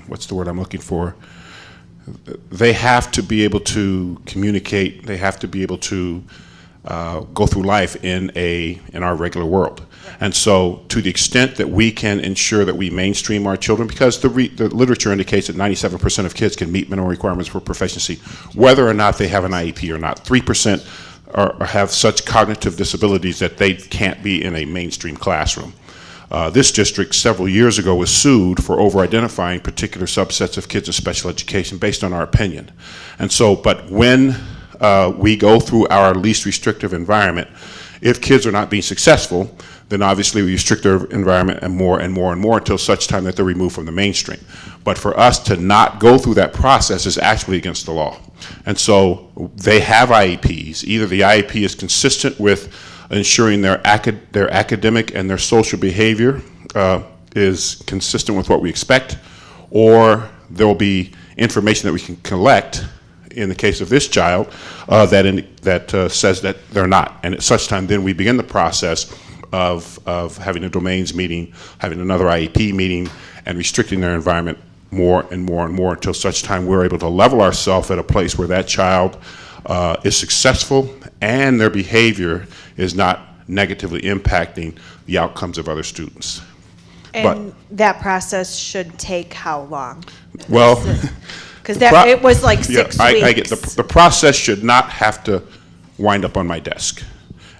what's the word I'm looking for? They have to be able to communicate. They have to be able to go through life in our regular world. And so to the extent that we can ensure that we mainstream our children, because the literature indicates that 97% of kids can meet minimum requirements for proficiency, whether or not they have an IEP or not. 3% have such cognitive disabilities that they can't be in a mainstream classroom. This district several years ago was sued for over-identifying particular subsets of kids in special education based on our opinion. And so, but when we go through our least restrictive environment, if kids are not being successful, then obviously we restrict their environment and more and more and more until such time that they're removed from the mainstream. But for us to not go through that process is actually against the law. And so they have IEPs. Either the IEP is consistent with ensuring their academic and their social behavior is consistent with what we expect, or there will be information that we can collect in the case of this child that says that they're not. And at such time, then we begin the process of having a domains meeting, having another IEP meeting, and restricting their environment more and more and more until such time we're able to level ourselves at a place where that child is successful and their behavior is not negatively impacting the outcomes of other students. And that process should take how long? Well, because it was like 6 weeks. I get the process should not have to wind up on my desk.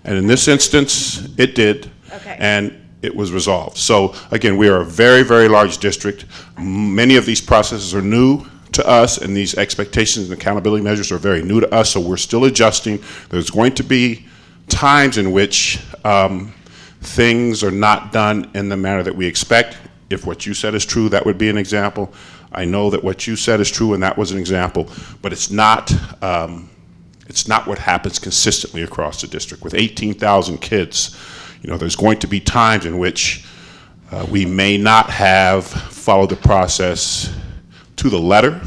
And in this instance, it did, Okay. and it was resolved. So again, we are a very, very large district. Many of these processes are new to us, and these expectations and accountability measures are very new to us, so we're still adjusting. There's going to be times in which things are not done in the manner that we expect. If what you said is true, that would be an example. I know that what you said is true, and that was an example, but it's not what happens consistently across the district. With 18,000 kids, you know, there's going to be times in which we may not have followed the process to the letter,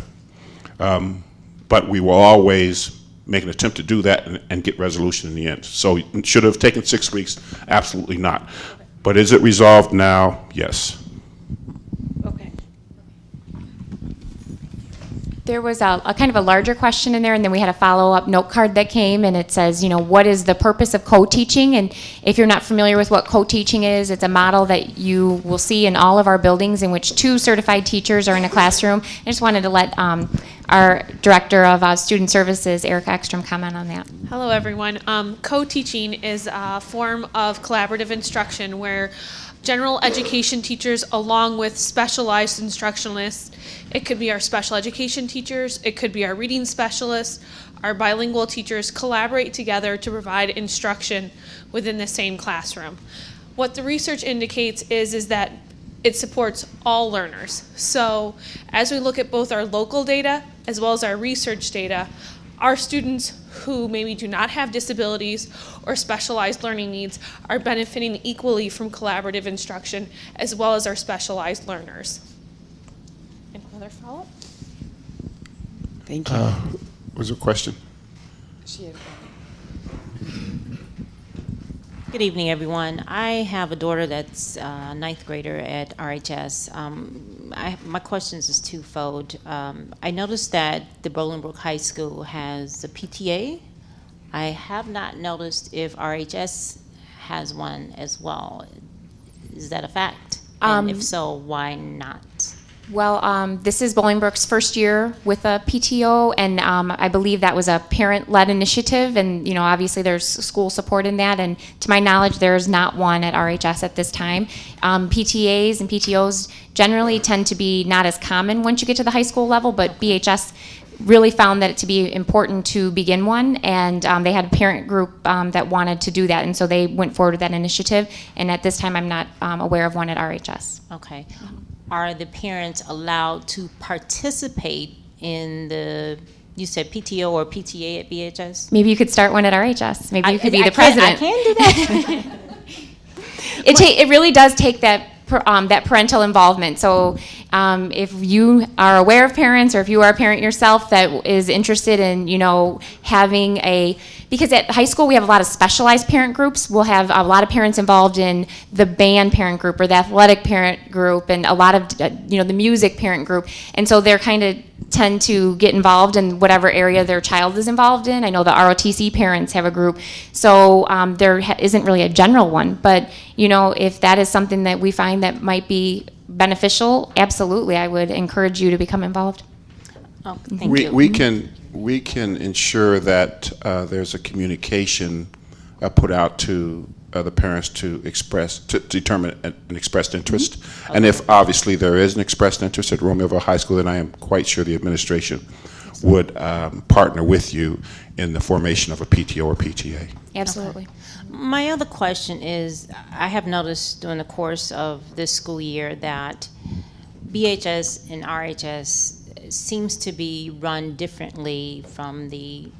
but we will always make an attempt to do that and get resolution in the end. So it should have taken 6 weeks? Absolutely not. But is it resolved now? Yes. Okay. There was a kind of a larger question in there, and then we had a follow-up note card that came, and it says, you know, what is the purpose of co-teaching? And if you're not familiar with what co-teaching is, it's a model that you will see in all of our buildings in which 2 certified teachers are in a classroom. I just wanted to let our Director of Student Services, Erica Ekstrom, comment on that. Hello, everyone. Co-teaching is a form of collaborative instruction where general education teachers along with specialized instructionalists. It could be our special education teachers, it could be our reading specialists, our bilingual teachers collaborate together to provide instruction within the same classroom. What the research indicates is that it supports all learners. So as we look at both our local data as well as our research data, our students who maybe do not have disabilities or specialized learning needs are benefiting equally from collaborative instruction as well as our specialized learners. And another follow-up? Thank you. Was there a question? Good evening, everyone. I have a daughter that's a ninth grader at RHS. My questions is twofold. I noticed that the Bolingbrook High School has a PTA. I have not noticed if RHS has one as well. Is that a fact? And if so, why not? Well, this is Bolingbrook's first year with a PTO, and I believe that was a parent-led initiative, and obviously there's school support in that, and to my knowledge, there's not one at RHS at this time. PTAs and PTOs generally tend to be not as common once you get to the high school level, but BHS really found that it to be important to begin one, and they had a parent group that wanted to do that, and so they went forward with that initiative, and at this time, I'm not aware of one at RHS. Okay. Are the parents allowed to participate in you said PTO or PTA at BHS? Maybe you could start one at RHS. Maybe you could be the president. I can do that. It really does take that parental involvement. So if you are aware of parents, or if you are a parent yourself that is interested in, having because at high school we have a lot of specialized parent groups. We'll have a lot of parents involved in the band parent group or the athletic parent group, and a lot of the music parent group. And so they're kind of tend to get involved in whatever area their child is involved in. I know the ROTC parents have a group, so there isn't really a general one. But if that is something that we find that might be beneficial, absolutely, I would encourage you to become involved. Oh, thank you. We can ensure that there's a communication put out to the parents to determine an expressed interest. Mm-hmm. Okay. And if obviously there is an expressed interest at Romeoville High School, then I am quite sure the administration would partner with you in the formation of a PTO or PTA. Absolutely. Okay. My other question is, I have noticed during the course of this school year that BHS and RHS seems to be run differently from the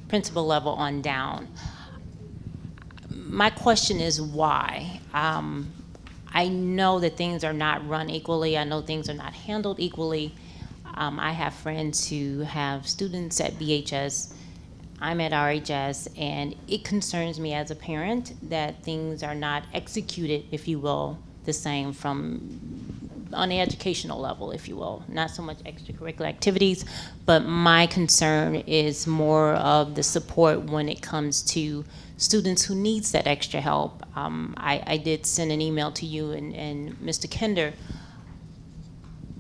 principal level on down. My question is why? I know that things are not run equally. I know things are not handled equally. I have friends who have students at BHS. I'm at RHS, and it concerns me as a parent that things are not executed, if you will, the same on the educational level, if you will. Not so much extracurricular activities, but my concern is more of the support when it comes to students who needs that extra help. I did send an email to you and Mr. Kinder.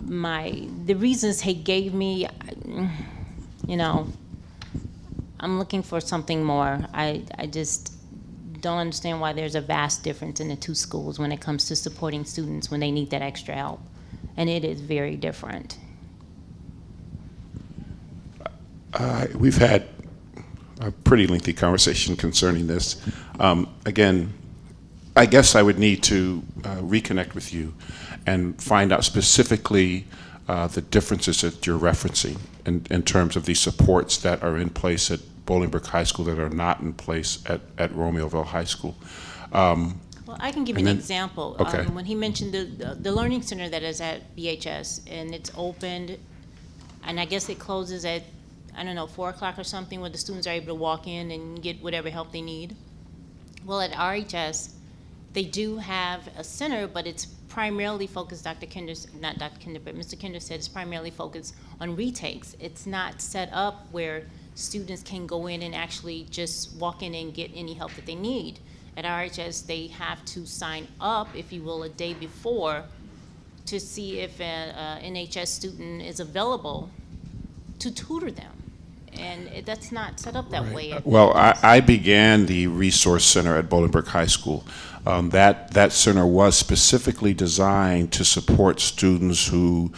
The reasons he gave me, I'm looking for something more. I just don't understand why there's a vast difference in the two schools when it comes to supporting students when they need that extra help. And it is very different. We've had a pretty lengthy conversation concerning this. Again, I guess I would need to reconnect with you and find out specifically the differences that you're referencing in terms of the supports that are in place at Bolingbrook High School that are not in place at Romeoville High School. Well, I can give you an example. Okay. When he mentioned the Learning Center that is at BHS, and it's opened, and I guess it closes at, 4 o'clock or something, where the students are able to walk in and get whatever help they need. Well, at RHS, they do have a center, but it's primarily focused, Mr. Kinder said it's primarily focused on retakes. It's not set up where students can go in and actually just walk in and get any help that they need. At RHS, they have to sign up, if you will, a day before to see if an NHS student is available to tutor them. and that's not set up that way. Well, I began the Resource Center at Bolingbrook High School. That center was specifically designed to support students who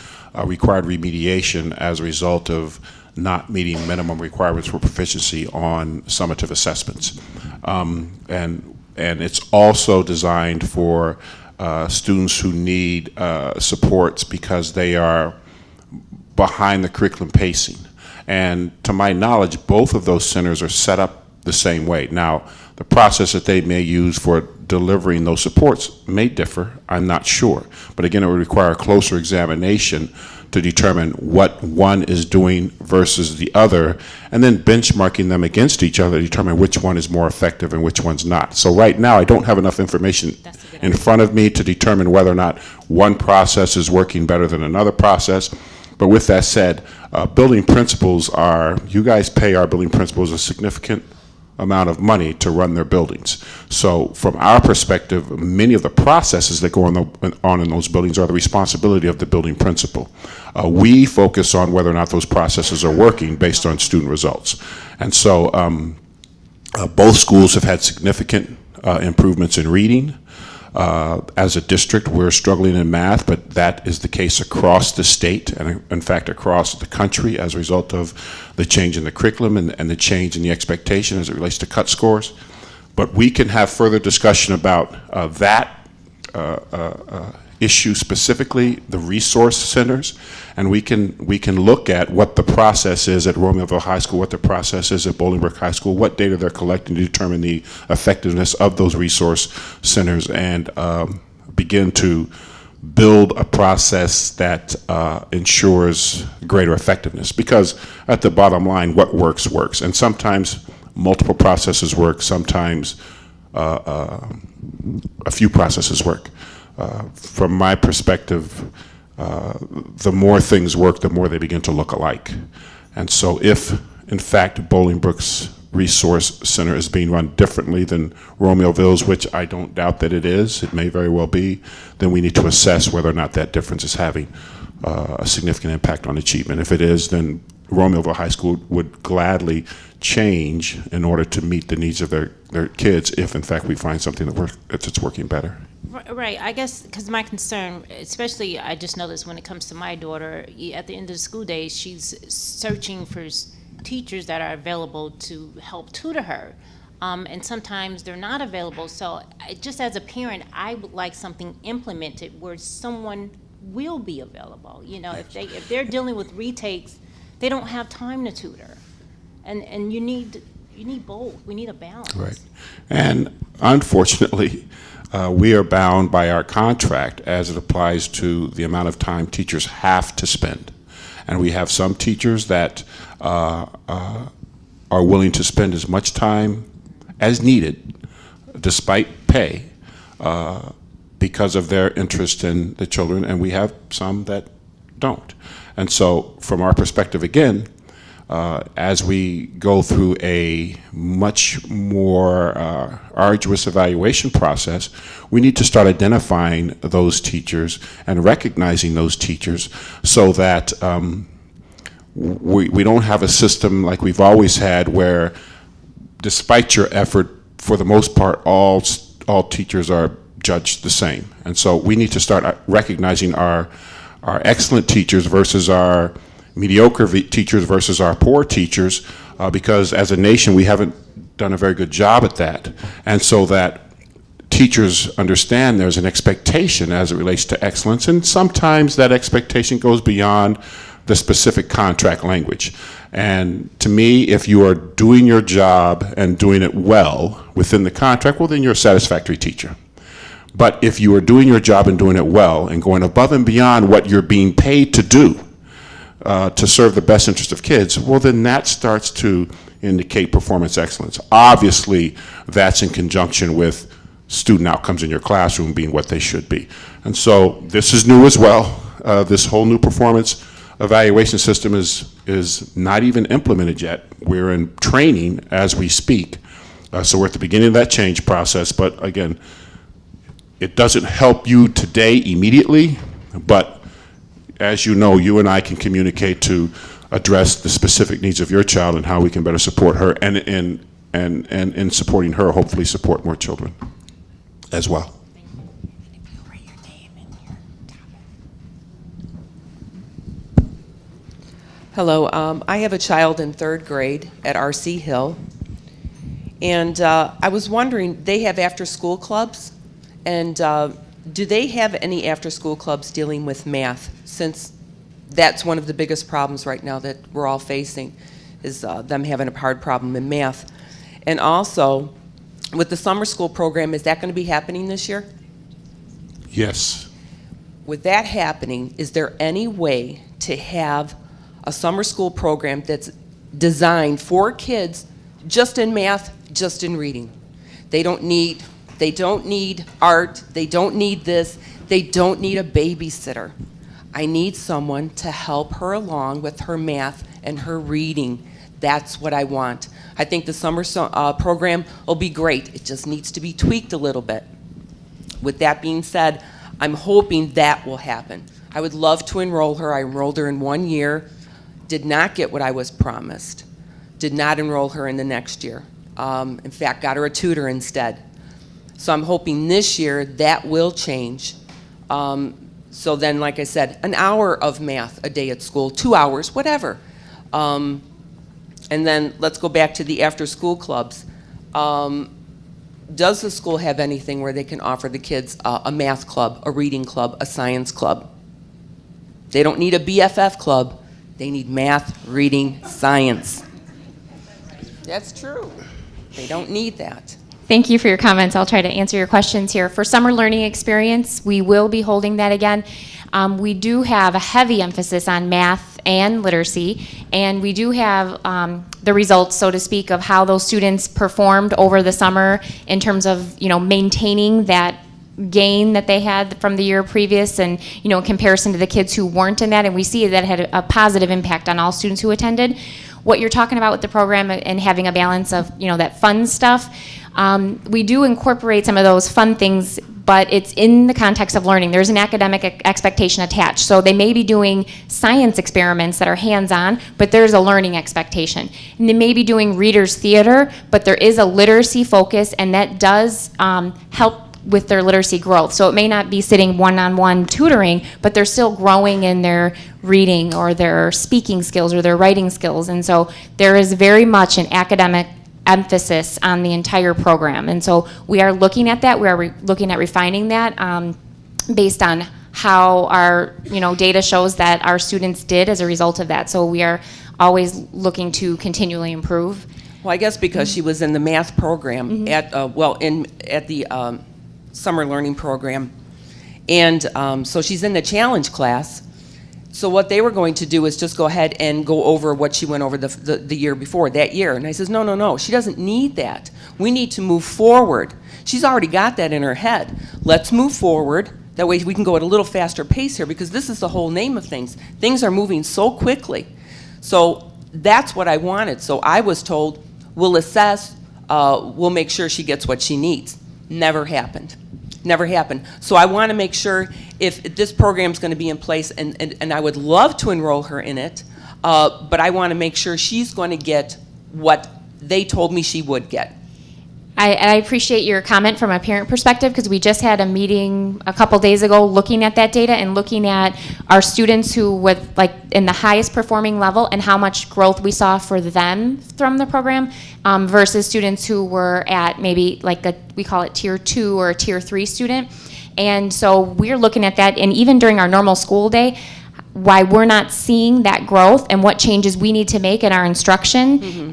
required remediation as a result of not meeting minimum requirements for proficiency on summative assessments. And it's also designed for students who need supports because they are behind the curriculum pacing. And to my knowledge, both of those centers are set up the same way. Now, the process that they may use for delivering those supports may differ, I'm not sure. But again, it would require a closer examination to determine what one is doing versus the other, and then benchmarking them against each other to determine which one is more effective and which one's not. So right now, I don't have enough information in front of me to determine whether or not one process is working better than another process. But with that said, building principals you guys pay our building principals a significant amount of money to run their buildings. So from our perspective, many of the processes that go on in those buildings are the responsibility of the building principal. We focus on whether or not those processes are working based on student results. And so both schools have had significant improvements in reading. As a district, we're struggling in math, but that is the case across the state and, in fact, across the country as a result of the change in the curriculum and the change in the expectation as it relates to cut scores. But we can have further discussion about that issue specifically, the resource centers, and we can look at what the process is at Romeoville High School, what the process is at Bolingbrook High School, what data they're collecting to determine the effectiveness of those resource centers, and begin to build a process that ensures greater effectiveness. Because at the bottom line, what works, works. And sometimes multiple processes work, sometimes a few processes work. From my perspective, the more things work, the more they begin to look alike. And so if, in fact, Bolingbrook's Resource Center is being run differently than Romeoville's, which I don't doubt that it is, it may very well be, then we need to assess whether or not that difference is having a significant impact on achievement. If it is, then Romeoville High School would gladly change in order to meet the needs of their kids if, in fact, we find something that's working better. Right, I guess, because my concern, especially I just noticed when it comes to my daughter, at the end of the school day, she's searching for teachers that are available to help tutor her. And sometimes they're not available. So just as a parent, I would like something implemented where someone will be available. You know, if they're dealing with retakes, they don't have time to tutor. And you need both. We need a balance. Right. And unfortunately, we are bound by our contract as it applies to the amount of time teachers have to spend. And we have some teachers that are willing to spend as much time as needed, despite pay, because of their interest in the children, and we have some that don't. And so from our perspective, again, as we go through a much more arduous evaluation process, we need to start identifying those teachers and recognizing those teachers so that we don't have a system like we've always had where, despite your effort, for the most part, all teachers are judged the same. And so we need to start recognizing our excellent teachers versus our mediocre teachers versus our poor teachers, because as a nation we haven't done a very good job at that. And so that teachers understand there's an expectation as it relates to excellence, and sometimes that expectation goes beyond the specific contract language. And to me, if you are doing your job and doing it well within the contract, well, then you're a satisfactory teacher. But if you are doing your job and doing it well and going above and beyond what you're being paid to do, to serve the best interest of kids, well, then that starts to indicate performance excellence. Obviously, that's in conjunction with student outcomes in your classroom being what they should be. And so this is new as well. This whole new performance evaluation system is not even implemented yet. We're in training as we speak. So we're at the beginning of that change process, but again, it doesn't help you today immediately, but as you know, you and I can communicate to address the specific needs of your child and how we can better support her, and in supporting her, hopefully support more children as well. Hello, I have a child in 3rd grade at R.C. Hill, and I was wondering, they have after-school clubs, and do they have any after-school clubs dealing with math, since that's one of the biggest problems right now that we're all facing, is them having a hard problem in math. And also, with the summer school program, is that going to be happening this year? Yes. With that happening, is there any way to have a summer school program that's designed for kids just in math, just in reading? They don't need art, they don't need this, they don't need a babysitter. I need someone to help her along with her math and her reading. That's what I want. I think the summer program will be great. It just needs to be tweaked a little bit. With that being said, I'm hoping that will happen. I would love to enroll her. I enrolled her in 1 year, did not get what I was promised, did not enroll her in the next year. In fact, got her a tutor instead. So I'm hoping this year that will change. So then, like I said, an hour of math a day at school, 2 hours, whatever. And then let's go back to the after-school clubs. Does the school have anything where they can offer the kids a math club, a reading club, a science club? They don't need a BFF club. They need math, reading, science. That's true. They don't need that. Thank you for your comments. I'll try to answer your questions here. For summer learning experience, we will be holding that again. We do have a heavy emphasis on math and literacy, and we do have the results, so to speak, of how those students performed over the summer in terms of, maintaining that gain that they had from the year previous, and in comparison to the kids who weren't in that, and we see that had a positive impact on all students who attended. What you're talking about with the program and having a balance of that fun stuff, we do incorporate some of those fun things, but it's in the context of learning. There's an academic expectation attached. So they may be doing science experiments that are hands-on, but there's a learning expectation. And they may be doing readers' theater, but there is a literacy focus, and that does help with their literacy growth. So it may not be sitting one-on-one tutoring, but they're still growing in their reading or their speaking skills or their writing skills. And so there is very much an academic emphasis on the entire program. And so we are looking at that. We are looking at refining that based on how our data shows that our students did as a result of that. So we are always looking to continually improve. Well, I guess because she was in the math program at the summer learning program, and so she's in the challenge class. So what they were going to do is just go ahead and go over what she went over the year before, that year. And I says, no, she doesn't need that. We need to move forward. She's already got that in her head. Let's move forward. That way we can go at a little faster pace here, because this is the whole name of things. Things are moving so quickly. So that's what I wanted. So I was told, we'll assess, we'll make sure she gets what she needs. Never happened. Never happened. So I want to make sure if this program's going to be in place, and I would love to enroll her in it, but I want to make sure she's going to get what they told me she would get. I appreciate your comment from a parent perspective, because we just had a meeting a couple days ago looking at that data and looking at our students who were in the highest performing level and how much growth we saw for them from the program versus students who were at maybe we call it tier 2 or a tier 3 student. And so we're looking at that, and even during our normal school day, why we're not seeing that growth and what changes we need to make in our instruction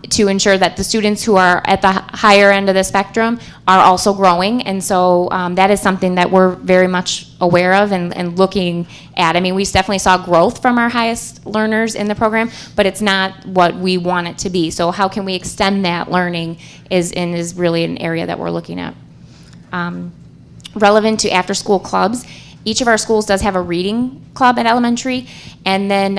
to ensure that the students who are at the higher end of the spectrum are also growing. And so that is something that we're very much aware of and looking at. I mean, we definitely saw growth from our highest learners in the program, but it's not what we want it to be. So how can we extend that learning is really an area that we're looking at. Relevant to after-school clubs, each of our schools does have a reading club at elementary, and then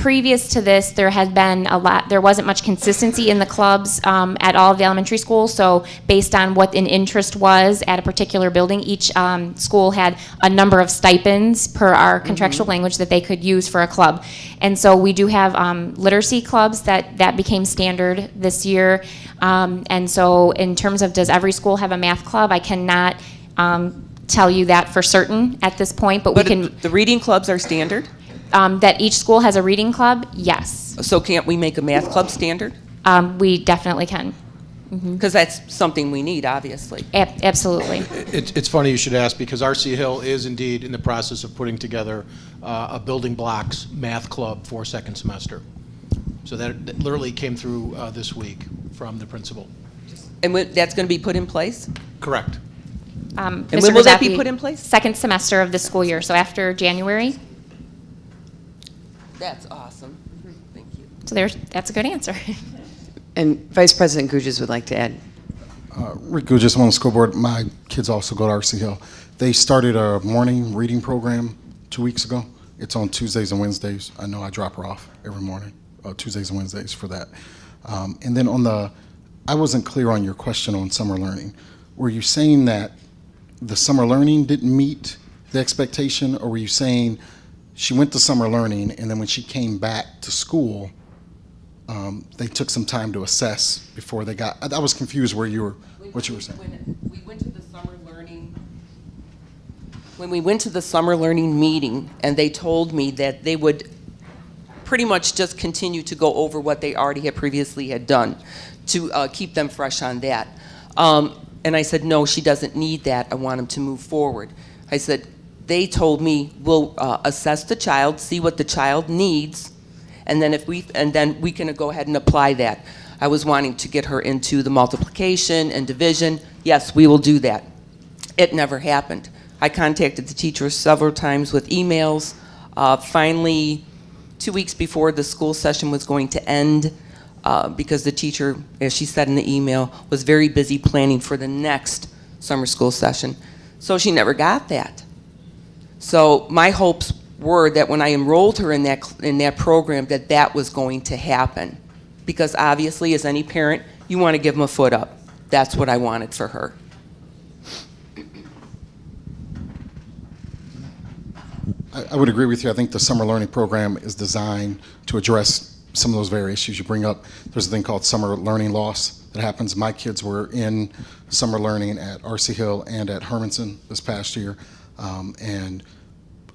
previous to this, there wasn't much consistency in the clubs at all of the elementary schools. So based on what an interest was at a particular building, each school had a number of stipends per our contractual language that they could use for a club. And so we do have literacy clubs that became standard this year. And so in terms of does every school have a math club, I cannot tell you that for certain at this point, but we can. The reading clubs are standard? That each school has a reading club, yes. So can't we make a math club standard? We definitely can. Because that's something we need, obviously. Absolutely. It's funny you should ask, because RC Hill is indeed in the process of putting together a building blocks math club for second semester. So that literally came through this week from the principal. And that's going to be put in place? Correct. And when will that be put in place? Second semester of the school year, so after January. That's awesome. Thank you. So that's a good answer. And Vice President Gujas would like to add. Rick Gujas, I'm on the school board. My kids also go to RC Hill. They started a morning reading program 2 weeks ago. It's on Tuesdays and Wednesdays. I know I drop her off every morning, Tuesdays and Wednesdays for that. And then I wasn't clear on your question on summer learning. Were you saying that the summer learning didn't meet the expectation, or were you saying she went to summer learning and then when she came back to school, they took some time to assess before they got? I was confused what you were saying. When we went to the summer learning meeting, and they told me that they would pretty much just continue to go over what they already had previously had done to keep them fresh on that. And I said, no, she doesn't need that. I want them to move forward. I said, they told me we'll assess the child, see what the child needs, and then we can go ahead and apply that. I was wanting to get her into the multiplication and division. Yes, we will do that. It never happened. I contacted the teachers several times with emails. Finally, 2 weeks before the school session was going to end, because the teacher, as she said in the email, was very busy planning for the next summer school session. So she never got that. So my hopes were that when I enrolled her in that program, that was going to happen. Because obviously, as any parent, you want to give them a foot up. That's what I wanted for her. I would agree with you. I think the summer learning program is designed to address some of those very issues you bring up. There's a thing called summer learning loss that happens. My kids were in summer learning at RC Hill and at Hermanson this past year. And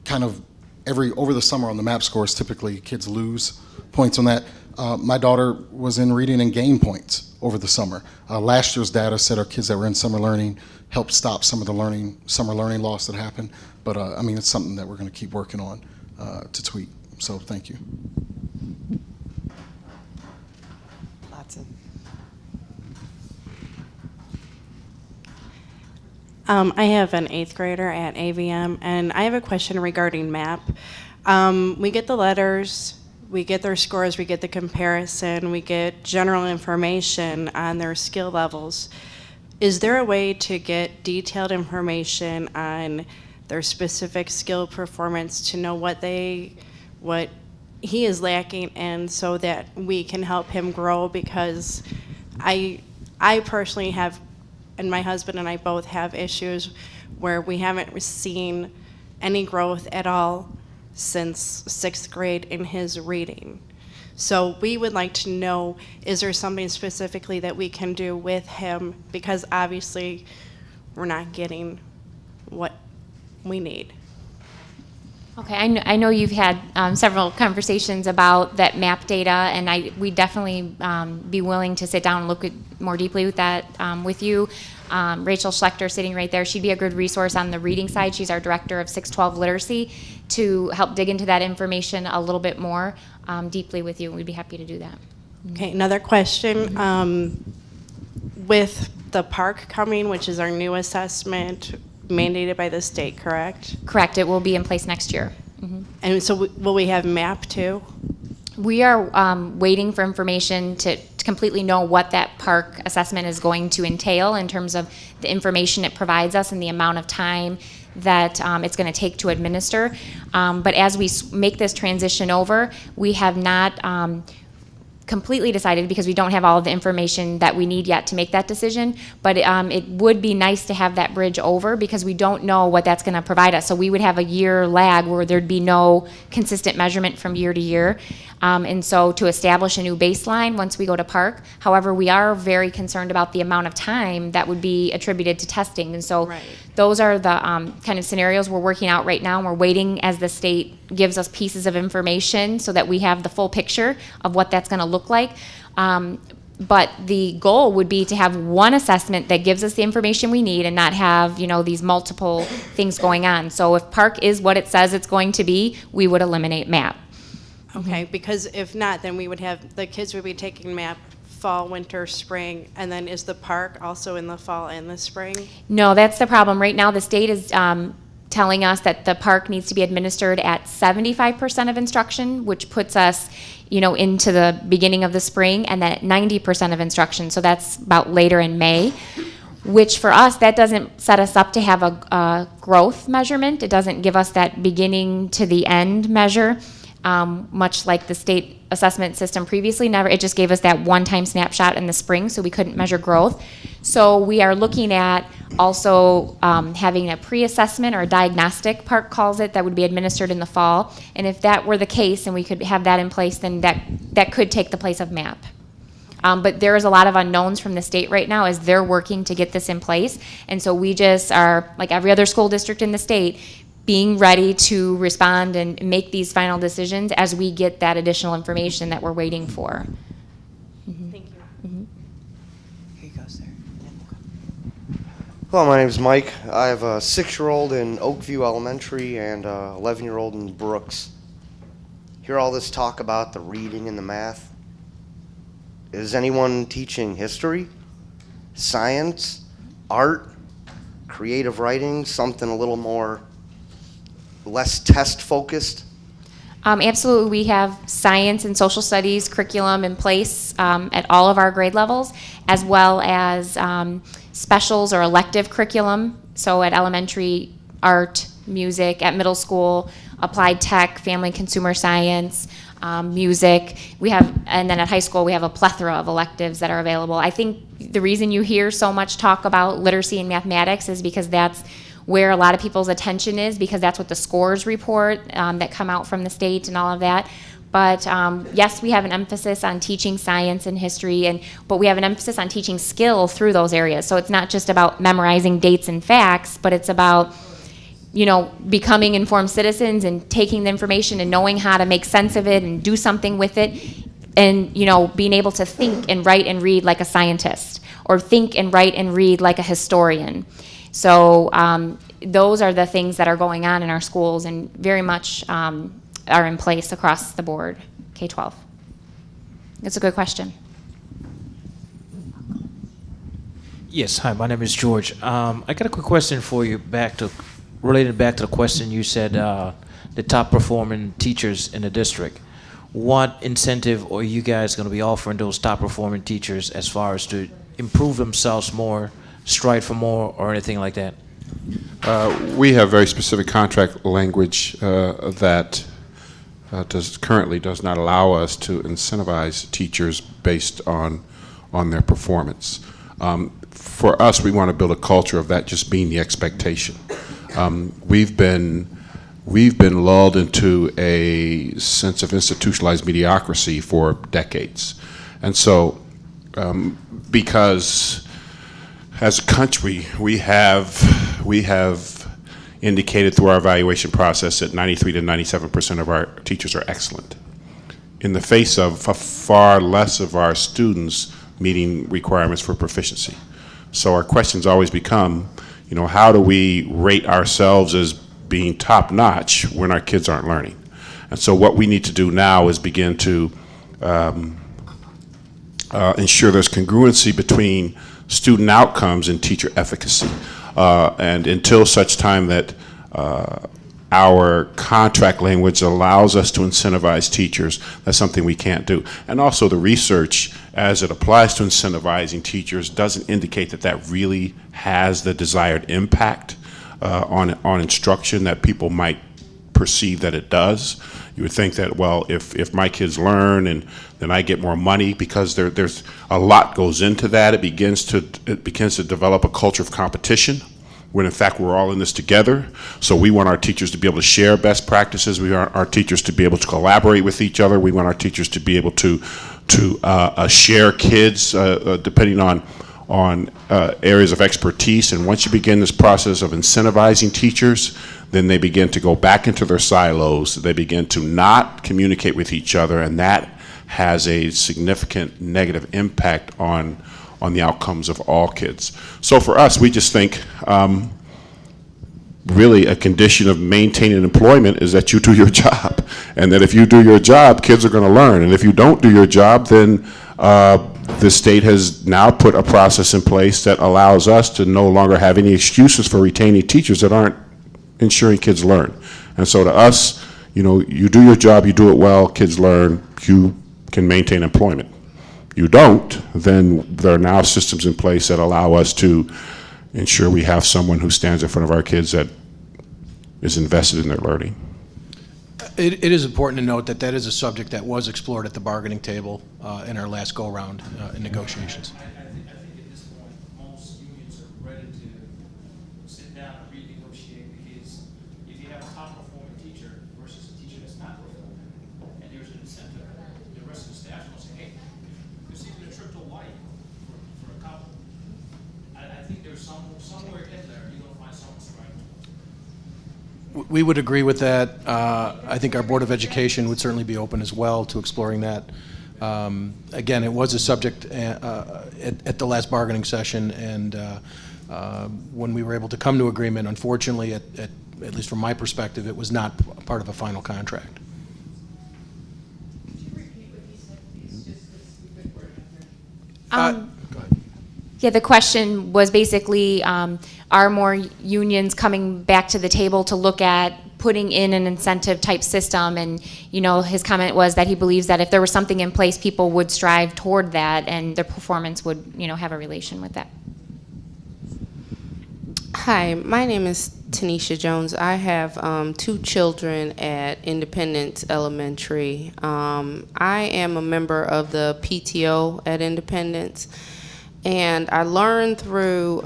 kind of over the summer on the MAP scores, typically kids lose points on that. My daughter was in reading and gained points over the summer. Last year's data said our kids that were in summer learning helped stop some of the summer learning loss that happened. But I mean, it's something that we're going to keep working on to tweak. So thank you. I have an 8th grader at AVM, and I have a question regarding MAP. We get the letters, we get their scores, we get the comparison, we get general information on their skill levels. Is there a way to get detailed information on their specific skill performance to know what he is lacking, and so that we can help him grow? Because I personally have, and my husband and I both have issues where we haven't seen any growth at all since 6th grade in his reading. So we would like to know, is there something specifically that we can do with him? Because obviously we're not getting what we need. Okay, I know you've had several conversations about that MAP data, and we definitely be willing to sit down and look at more deeply with that with you. Rachel Schlechter sitting right there, she'd be a good resource on the reading side. She's our director of 612 literacy to help dig into that information a little bit more deeply with you. We'd be happy to do that. Okay, another question. With the park coming, which is our new assessment, mandated by the state, correct? Correct. It will be in place next year. Mm-hmm. And so will we have MAP too? We are waiting for information to completely know what that park assessment is going to entail in terms of the information it provides us and the amount of time that it's going to take to administer. But as we make this transition over, we have not completely decided because we don't have all of the information that we need yet to make that decision. But it would be nice to have that bridge over because we don't know what that's going to provide us. So we would have a year lag where there'd be no consistent measurement from year to year. And so to establish a new baseline once we go to Park. However, we are very concerned about the amount of time that would be attributed to testing. And so those are the kind of scenarios we're working out right now. And we're waiting as the state gives us pieces of information so that we have the full picture of what that's going to look like. But the goal would be to have one assessment that gives us the information we need and not have, these multiple things going on. So if Park is what it says it's going to be, we would eliminate MAP. Okay, because if not, then we would have, the kids would be taking MAP fall, winter, spring, and then is the Park also in the fall and the spring? No, that's the problem. Right now, the state is telling us that the Park needs to be administered at 75% of instruction, which puts us, into the beginning of the spring, and then at 90% of instruction. So that's about later in May, which for us, that doesn't set us up to have a growth measurement. It doesn't give us that beginning to the end measure. Much like the state assessment system previously, it just gave us that one-time snapshot in the spring, so we couldn't measure growth. So we are looking at also having a pre-assessment or a diagnostic, Park calls it, that would be administered in the fall. And if that were the case and we could have that in place, then that could take the place of MAP. But there is a lot of unknowns from the state right now as they're working to get this in place. And so we just are, like every other school district in the state, being ready to respond and make these final decisions as we get that additional information that we're waiting for. Thank you. Here goes there. Hello, my name is Mike. I have a 6-year-old in Oakview Elementary and a 11-year-old in Brooks. Hear all this talk about the reading and the math. Is anyone teaching history, science, art, creative writing, something a little more less test focused? Absolutely, we have science and social studies curriculum in place at all of our grade levels, as well as specials or elective curriculum. So at elementary, art, music; at middle school, applied tech, family and consumer science, music. We have, and then at high school, we have a plethora of electives that are available. I think the reason you hear so much talk about literacy and mathematics is because that's where a lot of people's attention is, because that's what the scores report that come out from the state and all of that. But yes, we have an emphasis on teaching science and history, but we have an emphasis on teaching skill through those areas. So it's not just about memorizing dates and facts, but it's about becoming informed citizens and taking the information and knowing how to make sense of it and do something with it, and being able to think and write and read like a scientist, or think and write and read like a historian. So those are the things that are going on in our schools and very much are in place across the board, K-12. That's a good question. Yes, hi, my name is George. I got a quick question for you, related back to the question you said, the top performing teachers in the district. What incentive are you guys going to be offering those top performing teachers as far as to improve themselves more, strive for more, or anything like that? We have very specific contract language that currently does not allow us to incentivize teachers based on their performance. For us, we want to build a culture of that just being the expectation. We've been lulled into a sense of institutionalized mediocrity for decades, and so because as a country, we have indicated through our evaluation process that 93 to 97% of our teachers are excellent, in the face of far less of our students meeting requirements for proficiency. So our questions always become, how do we rate ourselves as being top-notch when our kids aren't learning? And so what we need to do now is begin to ensure there's congruency between student outcomes and teacher efficacy. And until such time that our contract language allows us to incentivize teachers, that's something we can't do. And also the research as it applies to incentivizing teachers doesn't indicate that that really has the desired impact on instruction that people might perceive that it does. You would think that, well, if my kids learn and then I get more money, because there's a lot goes into that. It begins to develop a culture of competition, when in fact we're all in this together. So we want our teachers to be able to share best practices. We want our teachers to be able to collaborate with each other. We want our teachers to be able to share kids depending on areas of expertise. And once you begin this process of incentivizing teachers, then they begin to go back into their silos. They begin to not communicate with each other, and that has a significant negative impact on the outcomes of all kids. So for us, we just think really a condition of maintaining employment is that you do your job, and that if you do your job, kids are going to learn. And if you don't do your job, then the state has now put a process in place that allows us to no longer have any excuses for retaining teachers that aren't ensuring kids learn. And so to us, you do your job, you do it well, kids learn, you can maintain employment. You don't, then there are now systems in place that allow us to ensure we have someone who stands in front of our kids that is invested in their learning. It is important to note that that is a subject that was explored at the bargaining table in our last go-around in negotiations. I think at this point, most unions are ready to sit down and renegotiate, because if you have a top-performing teacher versus a teacher that's not performing, and there's an incentive, the rest of the staff will say, hey, there's even a trip to Hawaii for a couple. I think there's somewhere in there you're going to find someone striking. We would agree with that. I think our Board of Education would certainly be open as well to exploring that. Again, it was a subject at the last bargaining session, and when we were able to come to agreement, unfortunately, at least from my perspective, it was not part of a final contract. Yeah, the question was basically, are more unions coming back to the table to look at putting in an incentive type system? And his comment was that he believes that if there was something in place, people would strive toward that, and their performance would have a relation with that. Hi, my name is Tanisha Jones. I have 2 children at Independence Elementary. I am a member of the PTO at Independence, and I learned through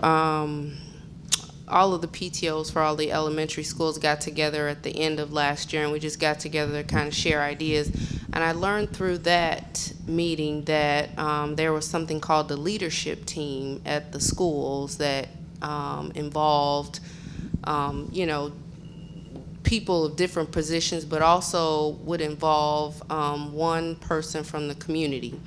all of the PTOs for all the elementary schools got together at the end of last year, and we just got together to kind of share ideas. And I learned through that meeting that there was something called the leadership team at the schools that involved, people of different positions, but also would involve one person from the community.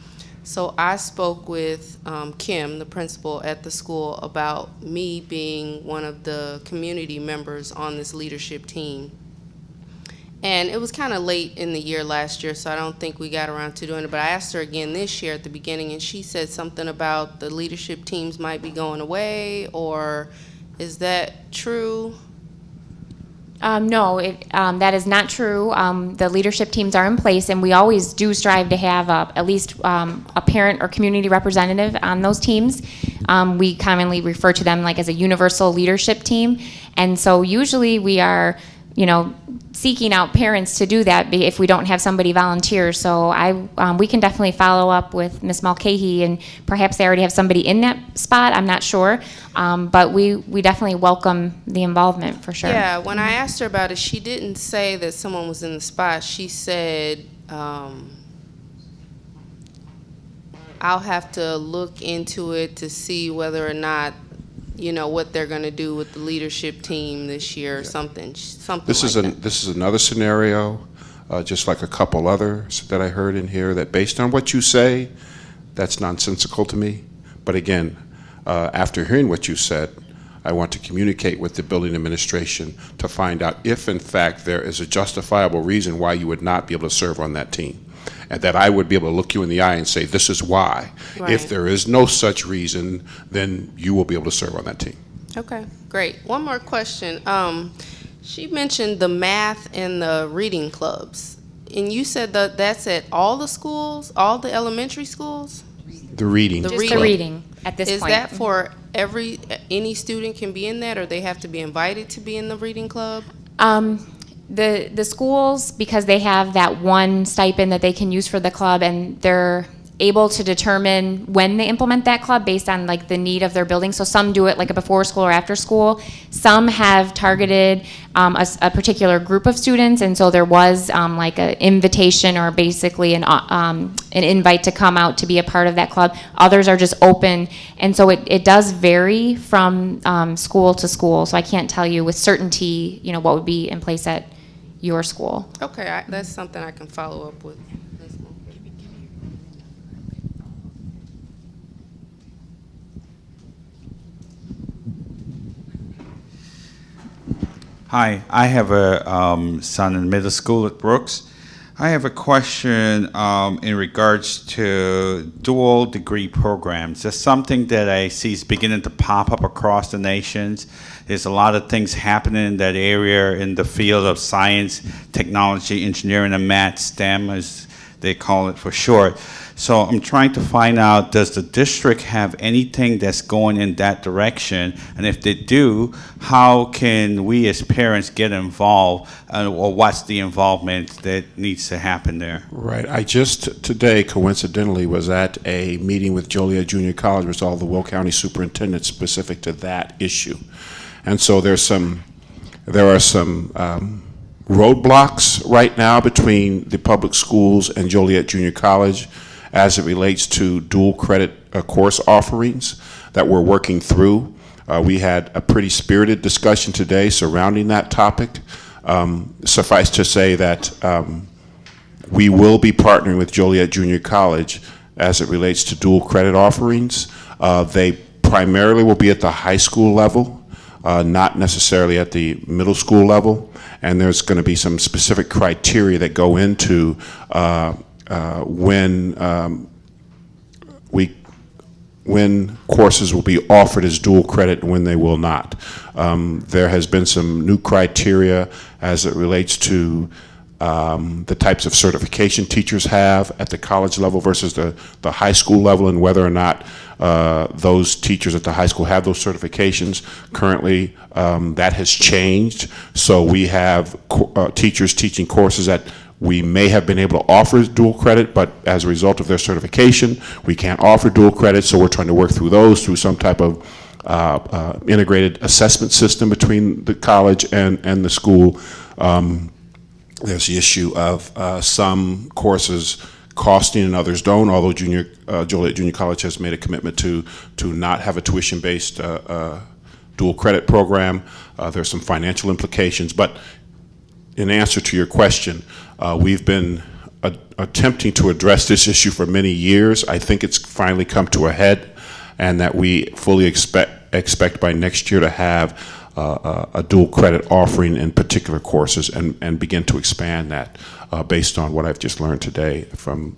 So I spoke with Kim, the principal at the school, about me being one of the community members on this leadership team. And it was kind of late in the year last year, so I don't think we got around to doing it. But I asked her again this year at the beginning, and she said something about the leadership teams might be going away, or is that true? No, that is not true. The leadership teams are in place, and we always do strive to have at least a parent or community representative on those teams. We commonly refer to them like as a universal leadership team, and so usually we are, seeking out parents to do that if we don't have somebody volunteer. So we can definitely follow up with Ms. Mulcahy, and perhaps they already have somebody in that spot. I'm not sure, but we definitely welcome the involvement for sure. Yeah, when I asked her about it, she didn't say that someone was in the spot. She said, I'll have to look into it to see whether or not, what they're going to do with the leadership team this year or something This is another scenario, just like a couple others that I heard in here, that based on what you say, that's nonsensical to me. But again, after hearing what you said, I want to communicate with the building administration to find out if in fact there is a justifiable reason why you would not be able to serve on that team. And that I would be able to look you in the eye and say, this is why. Right. If there is no such reason, then you will be able to serve on that team. Okay, great. One more question. She mentioned the math and the reading clubs. And you said that that's at all the schools, all the elementary schools? The reading. Just the reading at this Is point. that for any student can be in that, or they have to be invited to be in the reading club? The schools, because they have that one stipend that they can use for the club, and they're able to determine when they implement that club based on like the need of their building. So some do it like a before school or after school. Some have targeted a particular group of students, and so there was like an invitation or basically an invite to come out to be a part of that club. Others are just open, and so it does vary from school to school. So I can't tell you with certainty, you know, what would be in place at your school. Okay, that's something I can follow up with. Hi, I have a son in middle school at Brooks. I have a question in regards to dual degree programs. That's something that I see is beginning to pop up across the nations. There's a lot of things happening in that area in the field of science, technology, engineering, and math, STEM as they call it for short. So I'm trying to find out, does the district have anything that's going in that direction? And if they do, how can we as parents get involved, or what's the involvement that needs to happen there? Right. I just today, coincidentally, was at a meeting with Joliet Junior College with all the Will County superintendents specific to that issue. And so there are some roadblocks right now between the public schools and Joliet Junior College as it relates to dual credit course offerings that we're working through. We had a pretty spirited discussion today surrounding that topic. Suffice to say that we will be partnering with Joliet Junior College as it relates to dual credit offerings. They primarily will be at the high school level, not necessarily at the middle school level, and there's going to be some specific criteria that go into when courses will be offered as dual credit and when they will not. There has been some new criteria as it relates to the types of certification teachers have at the college level versus the high school level, and whether or not those teachers at the high school have those certifications. Currently, that has changed. So we have teachers teaching courses that we may have been able to offer dual credit, but as a result of their certification, we can't offer dual credit, so we're trying to work through those through some type of integrated assessment system between the college and the school. There's the issue of some courses costing and others don't, although Joliet Junior College has made a commitment to not have a tuition-based dual credit program. There's some financial implications, but in answer to your question, we've been attempting to address this issue for many years. I think it's finally come to a head, and that we fully expect by next year to have a dual credit offering in particular courses and begin to expand that based on what I've just learned today from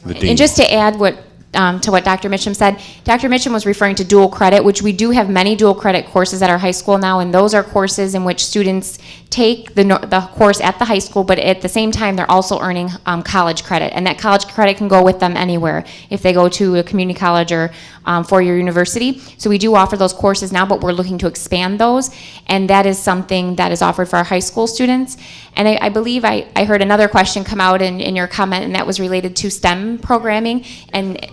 the dean. And just to add to what Dr. Mitchum said, Dr. Mitchum was referring to dual credit, which we do have many dual credit courses at our high school now, and those are courses in which students take the course at the high school, but at the same time they're also earning college credit, and that college credit can go with them anywhere if they go to a community college or four-year university. So we do offer those courses now, but we're looking to expand those, and that is something that is offered for our high school students. And I believe I heard another question come out in your comment, and that was related to STEM programming. And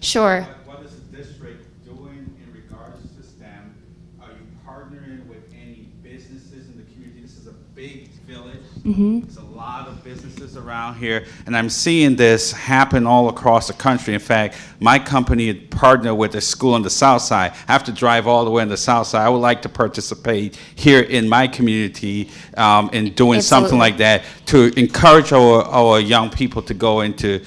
sure. What is the district doing in regards to STEM? Are you partnering with any businesses in the community? This is a big village. There's a lot of businesses around here, and I'm seeing this happen all across the country. In fact, my company had partnered with a school on the south side. I have to drive all the way on the south side. I would like to participate here in my community in doing something like that to encourage our young people to go into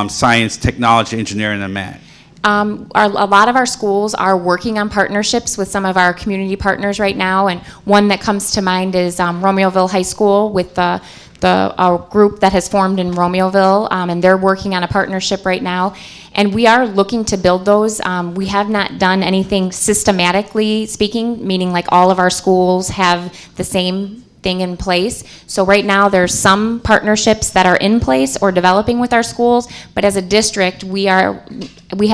science, technology, engineering, and math. A lot of our schools are working on partnerships with some of our community partners right now, and one that comes to mind is Romeoville High School with our group that has formed in Romeoville, and they're working on a partnership right now. And we are looking to build those. We have not done anything systematically speaking, meaning like all of our schools have the same thing in place. So right now, there's some partnerships that are in place or developing with our schools, but as a district, we have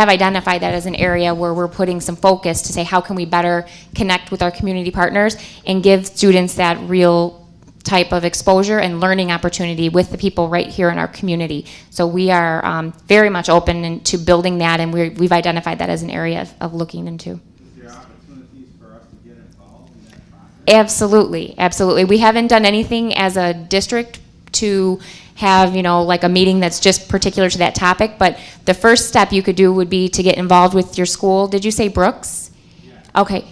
identified that as an area where we're putting some focus to say, how can we better connect with our community partners and give students that real type of exposure and learning opportunity with the people right here in our community. So we are very much open to building that, and we've identified that as an area of looking into. Absolutely, absolutely. We haven't done anything as a district to have, like a meeting that's just particular to that topic, but the first step you could do would be to get involved with your school. Did you say Brooks? Yeah. Okay.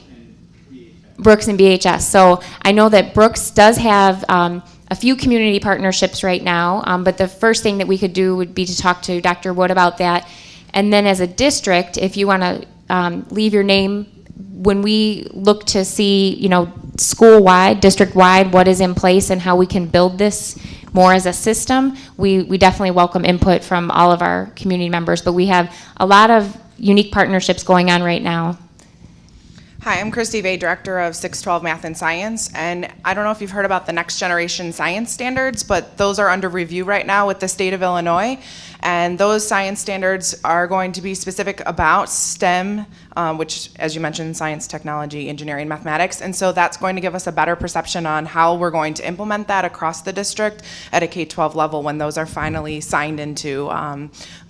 Brooks and BHS. So I know that Brooks does have a few community partnerships right now, but the first thing that we could do would be to talk to Dr. Wood about that. And then as a district, if you want to leave your name, when we look to see, school-wide, district-wide, what is in place and how we can build this more as a system, we definitely welcome input from all of our community members. But we have a lot of unique partnerships going on right now. Hi, I'm Christy Vay, Director of 612 Math and Science, and I don't know if you've heard about the Next Generation Science Standards, but those are under review right now with the state of Illinois, and those science standards are going to be specific about STEM, which, as you mentioned, science, technology, engineering, mathematics, and so that's going to give us a better perception on how we're going to implement that across the district at a K-12 level when those are finally signed into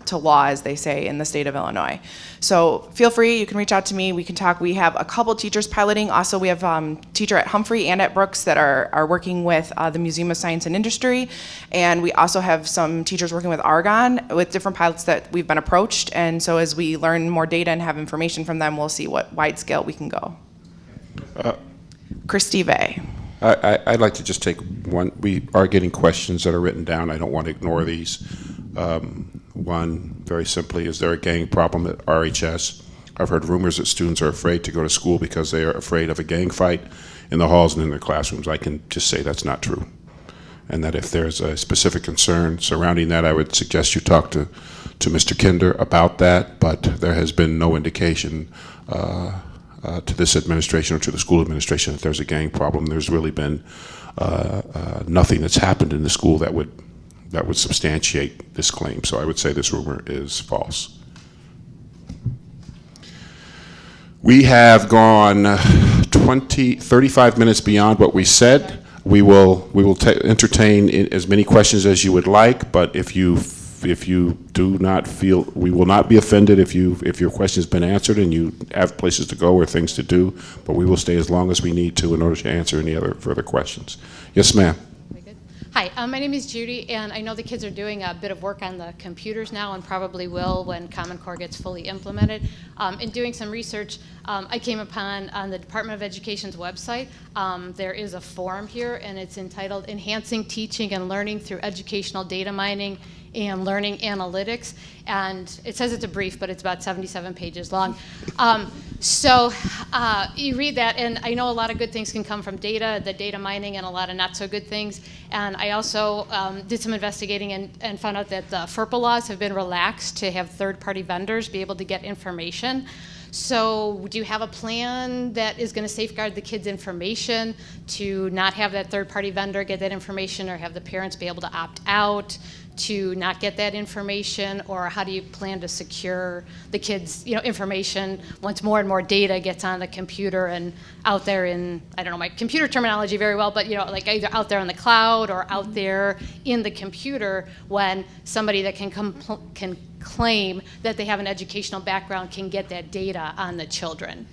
to law, as they say, in the state of Illinois. So feel free, you can reach out to me, we can talk. We have a couple teachers piloting. Also, we have teacher at Humphrey and at Brooks that are working with the Museum of Science and Industry. And we also have some teachers working with Argonne with different pilots that we've been approached. And so as we learn more data and have information from them, we'll see what wide scale we can go. Christy Vay. I'd like to just take one. We are getting questions that are written down. I don't want to ignore these. One, very simply, is there a gang problem at RHS? I've heard rumors that students are afraid to go to school because they are afraid of a gang fight in the halls and in their classrooms. I can just say that's not true. And that if there's a specific concern surrounding that, I would suggest you talk to Mr. Kinder about that, but there has been no indication to this administration or to the school administration that there's a gang problem. There's really been nothing that's happened in the school that would substantiate this claim. So I would say this rumor is false. We have gone 35 minutes beyond what we said. We will entertain as many questions as you would like, but if you do not feel, we will not be offended if your question has been answered and you have places to go or things to do, but we will stay as long as we need to in order to answer any other further questions. Yes, ma'am. Hi, my name is Judy, and I know the kids are doing a bit of work on the computers now and probably will when Common Core gets fully implemented. In doing some research, I came upon on the Department of Education's website, there is a forum here, and it's entitled Enhancing Teaching and Learning Through Educational Data Mining and Learning Analytics. And it says it's a brief, but it's about 77 pages long. So you read that, and I know a lot of good things can come from data, the data mining, and a lot of not so good things. And I also did some investigating and found out that the FERPA laws have been relaxed to have third-party vendors be able to get information. So do you have a plan that is going to safeguard the kids' information to not have that third-party vendor get that information, or have the parents be able to opt out to not get that information? Or how do you plan to secure the kids' information once more and more data gets on the computer and out there in, I don't know my computer terminology very well, but like either out there on the cloud or out there in the computer, when somebody that can claim that they have an educational background can get that data on the children?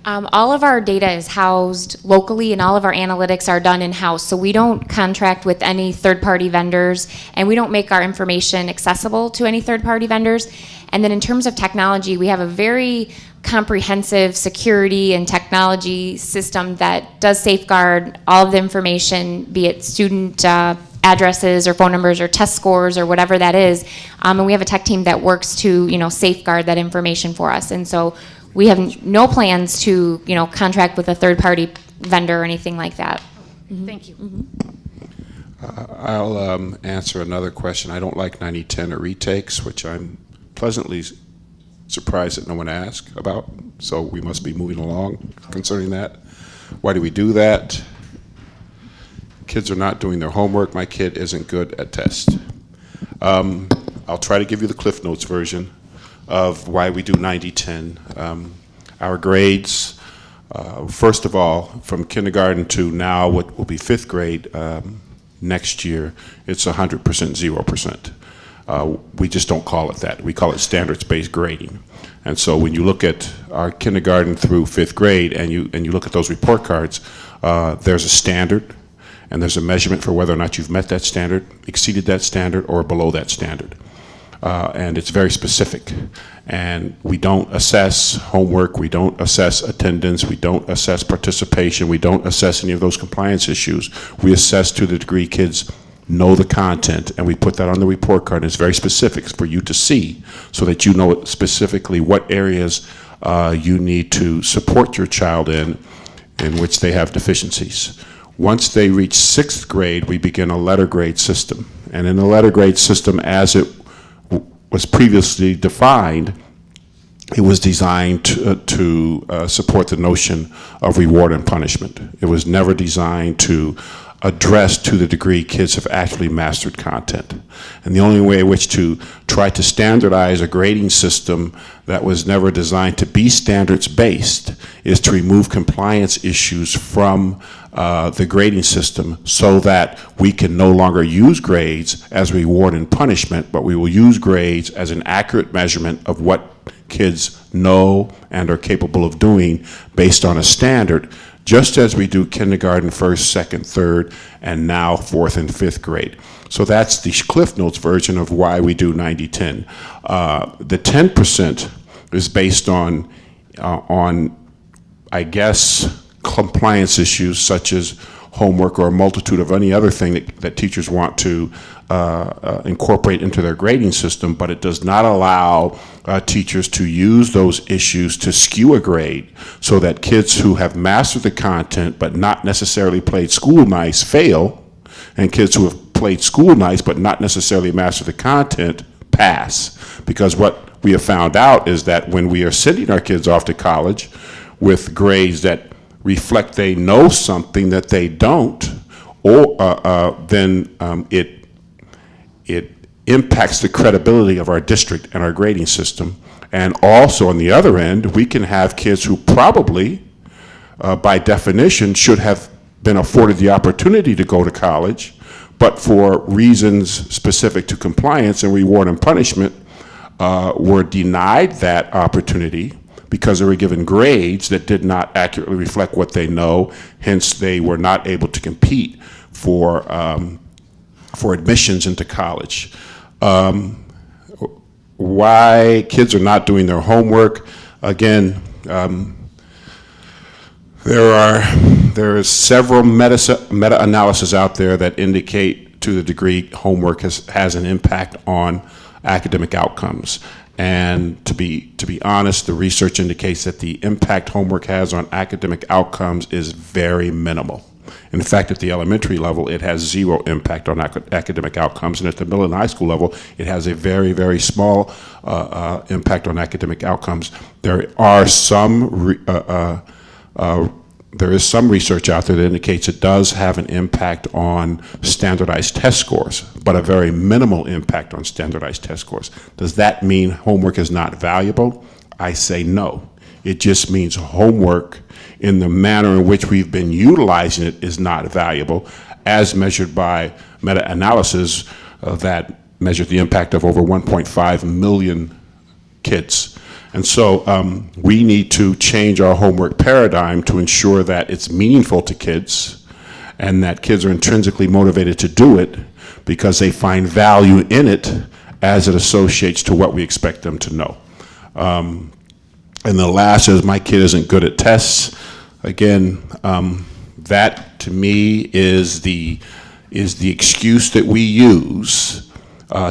All of our data is housed locally, and all of our analytics are done in-house. So we don't contract with any third-party vendors, and we don't make our information accessible to any third-party vendors. And then in terms of technology, we have a very comprehensive security and technology system that does safeguard all of the information, be it student addresses or phone numbers or test scores or whatever that is. And we have a tech team that works to safeguard that information for us. And so we have no plans to, contract with a third-party vendor or anything like that. Thank you. I'll answer another question. I don't like 90-10 or retakes, which I'm pleasantly surprised that no one asked about. So we must be moving along concerning that. Why do we do that? kids are not doing their homework, my kid isn't good at tests. I'll try to give you the Cliff Notes version of why we do 90-10. Our grades, first of all, from kindergarten to now, what will be 5th grade next year, it's 100%, 0%. We just don't call it that. We call it standards-based grading. And so when you look at our kindergarten through 5th grade and you look at those report cards, there's a standard and there's a measurement for whether or not you've met that standard, exceeded that standard, or below that standard. And it's very specific. And we don't assess homework, we don't assess attendance, we don't assess participation, we don't assess any of those compliance issues. We assess to the degree kids know the content, and we put that on the report card. And it's very specific for you to see so that you know specifically what areas you need to support your child in which they have deficiencies. Once they reach 6th grade, we begin a letter grade system. And in the letter grade system, as it was previously defined, it was designed to support the notion of reward and punishment. It was never designed to address to the degree kids have actually mastered content. And the only way in which to try to standardize a grading system that was never designed to be standards-based is to remove compliance issues from the grading system so that we can no longer use grades as reward and punishment, but we will use grades as an accurate measurement of what kids know and are capable of doing based on a standard, just as we do kindergarten, 1st, 2nd, 3rd, and now 4th and 5th grade. So that's the Cliff Notes version of why we do 90-10. The 10% is based on, I guess, compliance issues such as homework or a multitude of any other thing that teachers want to incorporate into their grading system, but it does not allow teachers to use those issues to skew a grade so that kids who have mastered the content but not necessarily played school nice fail, and kids who have played school nice but not necessarily mastered the content pass. Because what we have found out is that when we are sending our kids off to college with grades that reflect they know something that they don't, or then it impacts the credibility of our district and our grading system. And also on the other end, we can have kids who probably, by definition, should have been afforded the opportunity to go to college, but for reasons specific to compliance and reward and punishment, were denied that opportunity because they were given grades that did not accurately reflect what they know. Hence, they were not able to compete for admissions into college. Why kids are not doing their homework? Again, there is several meta-analysis out there that indicate to the degree homework has an impact on academic outcomes. And to be honest, the research indicates that the impact homework has on academic outcomes is very minimal. In fact, at the elementary level, it has 0 impact on academic outcomes, and at the middle and high school level, it has a very, very small impact on academic outcomes. There is some research out there that indicates it does have an impact on standardized test scores, but a very minimal impact on standardized test scores. Does that mean homework is not valuable? I say no. It just means homework in the manner in which we've been utilizing it is not valuable, as measured by meta-analysis that measured the impact of over 1.5 million kids. And so we need to change our homework paradigm to ensure that it's meaningful to kids and that kids are intrinsically motivated to do it because they find value in it as it associates to what we expect them to know. And the last is my kid isn't good at tests. Again, that to me is the excuse that we use,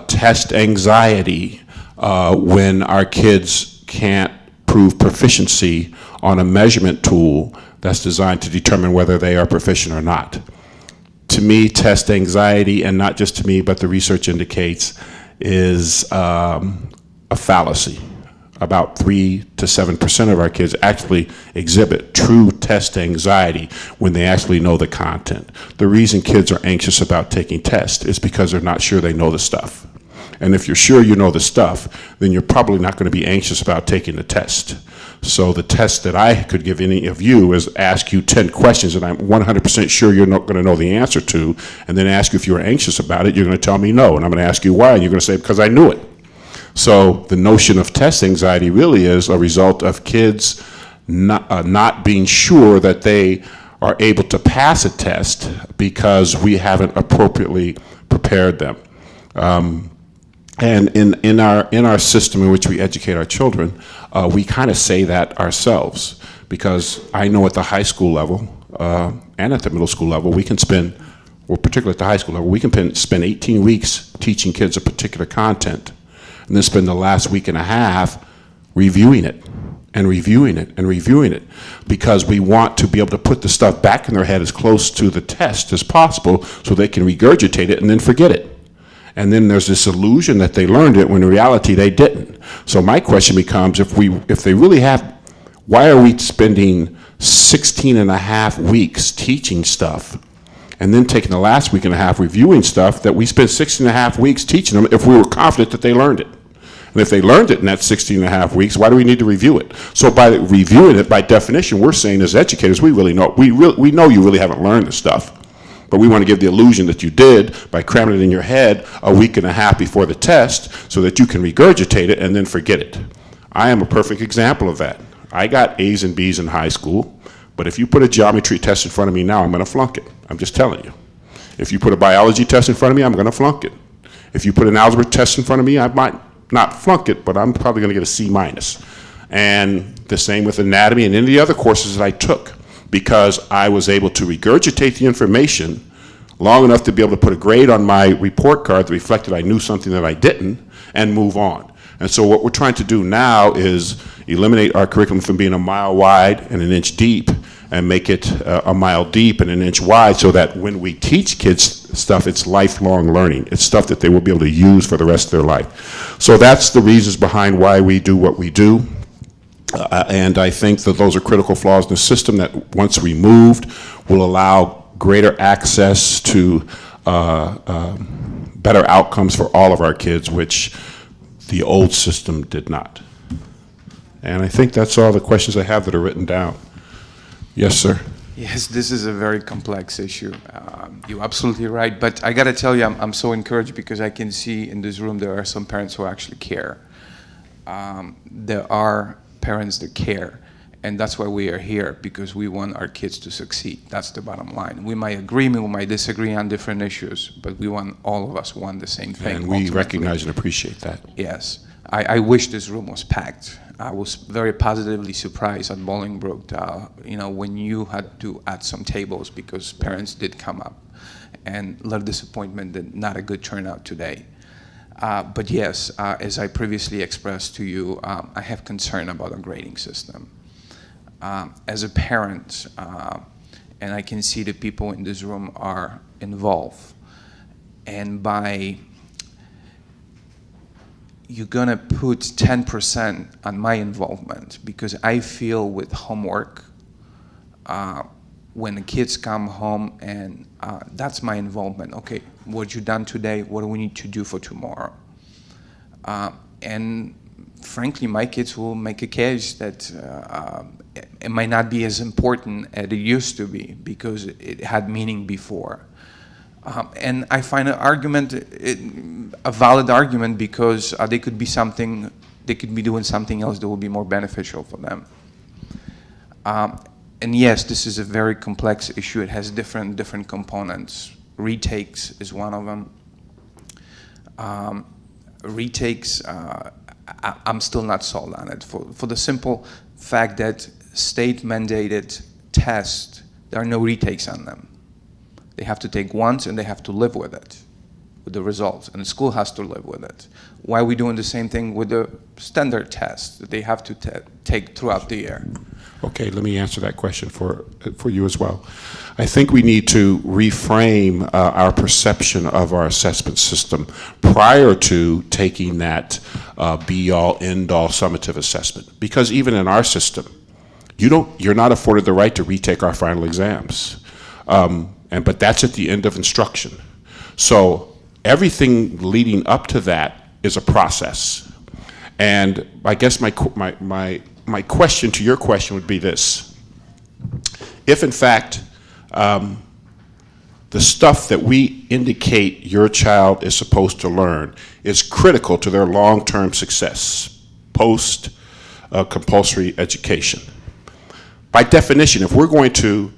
test anxiety, when our kids can't prove proficiency on a measurement tool that's designed to determine whether they are proficient or not. To me, test anxiety, and not just to me, but the research indicates, is a fallacy. about 3 to 7% of our kids actually exhibit true test anxiety when they actually know the content. The reason kids are anxious about taking tests is because they're not sure they know the stuff. And if you're sure you know the stuff, then you're probably not going to be anxious about taking the test. So the test that I could give any of you is ask you 10 questions that I'm 100% sure you're not going to know the answer to, and then ask you if you're anxious about it. You're going to tell me no, and I'm going to ask you why, and you're going to say because I knew it. So the notion of test anxiety really is a result of kids not being sure that they are able to pass a test because we haven't appropriately prepared them. And in our system in which we educate our children, we kind of say that ourselves, because I know at the high school level and at the middle school level, we can spend, well, particularly at the high school level, we can spend 18 weeks teaching kids a particular content, and then spend the last week and a half reviewing it and reviewing it and reviewing it, because we want to be able to put the stuff back in their head as close to the test as possible so they can regurgitate it and then forget it. And then there's this illusion that they learned it when in reality they didn't. So my question becomes, if they really have, why are we spending 16 and a half weeks teaching stuff and then taking the last week and a half reviewing stuff that we spent 16 and a half weeks teaching them if we were confident that they learned it? And if they learned it in that 16 and a half weeks, why do we need to review it? So by reviewing it, by definition, we're saying as educators, we know you really haven't learned this stuff. But we want to give the illusion that you did by cramming it in your head a week and a half before the test so that you can regurgitate it and then forget it. I am a perfect example of that. I got A's and B's in high school, but if you put a geometry test in front of me now, I'm going to flunk it. I'm just telling you. If you put a biology test in front of me, I'm going to flunk it. If you put an algebra test in front of me, I might not flunk it, but I'm probably going to get a C minus. And the same with anatomy and any of the other courses that I took, because I was able to regurgitate the information long enough to be able to put a grade on my report card that reflected I knew something that I didn't, and move on. And so what we're trying to do now is eliminate our curriculum from being a mile wide and an inch deep, and make it a mile deep and an inch wide, so that when we teach kids stuff, it's lifelong learning. It's stuff that they will be able to use for the rest of their life. So that's the reasons behind why we do what we do. And I think that those are critical flaws in the system that, once removed, will allow greater access to better outcomes for all of our kids, which the old system did not. And I think that's all the questions I have that are written down. Yes, sir. Yes, this is a very complex issue. You're absolutely right. But I got to tell you, I'm so encouraged because I can see in this room there are some parents who actually care. There are parents that care, and that's why we are here, because we want our kids to succeed. That's the bottom line. We might agree, we might disagree on different issues, but all of us want the same thing. And we recognize and appreciate that. Yes. I wish this room was packed. I was very positively surprised at Bolingbrook, when you had to add some tables because parents did come up, and a little disappointment that not a good turnout today. But yes, as I previously expressed to you, I have concern about a grading system. As a parent, and I can see the people in this room are involved, and you're gonna put 10% on my involvement, because I feel with homework, when the kids come home and that's my involvement. Okay, what you done today? What do we need to do for tomorrow? And frankly, my kids will make a case that it might not be as important as it used to be because it had meaning before. And I find an argument, a valid argument, because they could be doing something else that will be more beneficial for them. And yes, this is a very complex issue. It has different components. Retakes is one of them. Retakes, I'm still not sold on it for the simple fact that state-mandated tests, there are no retakes on them. They have to take once and they have to live with it, with the results, and the school has to live with it. Why are we doing the same thing with the standard tests that they have to take throughout the year? Okay, let me answer that question for you as well. I think we need to reframe our perception of our assessment system prior to taking that be-all, end-all summative assessment. Because even in our system, you're not afforded the right to retake our final exams. But that's at the end of instruction. So everything leading up to that is a process. And I guess my question to your question would be this. If in fact the stuff that we indicate your child is supposed to learn is critical to their long-term success, post-compulsory education, by definition, if we're going to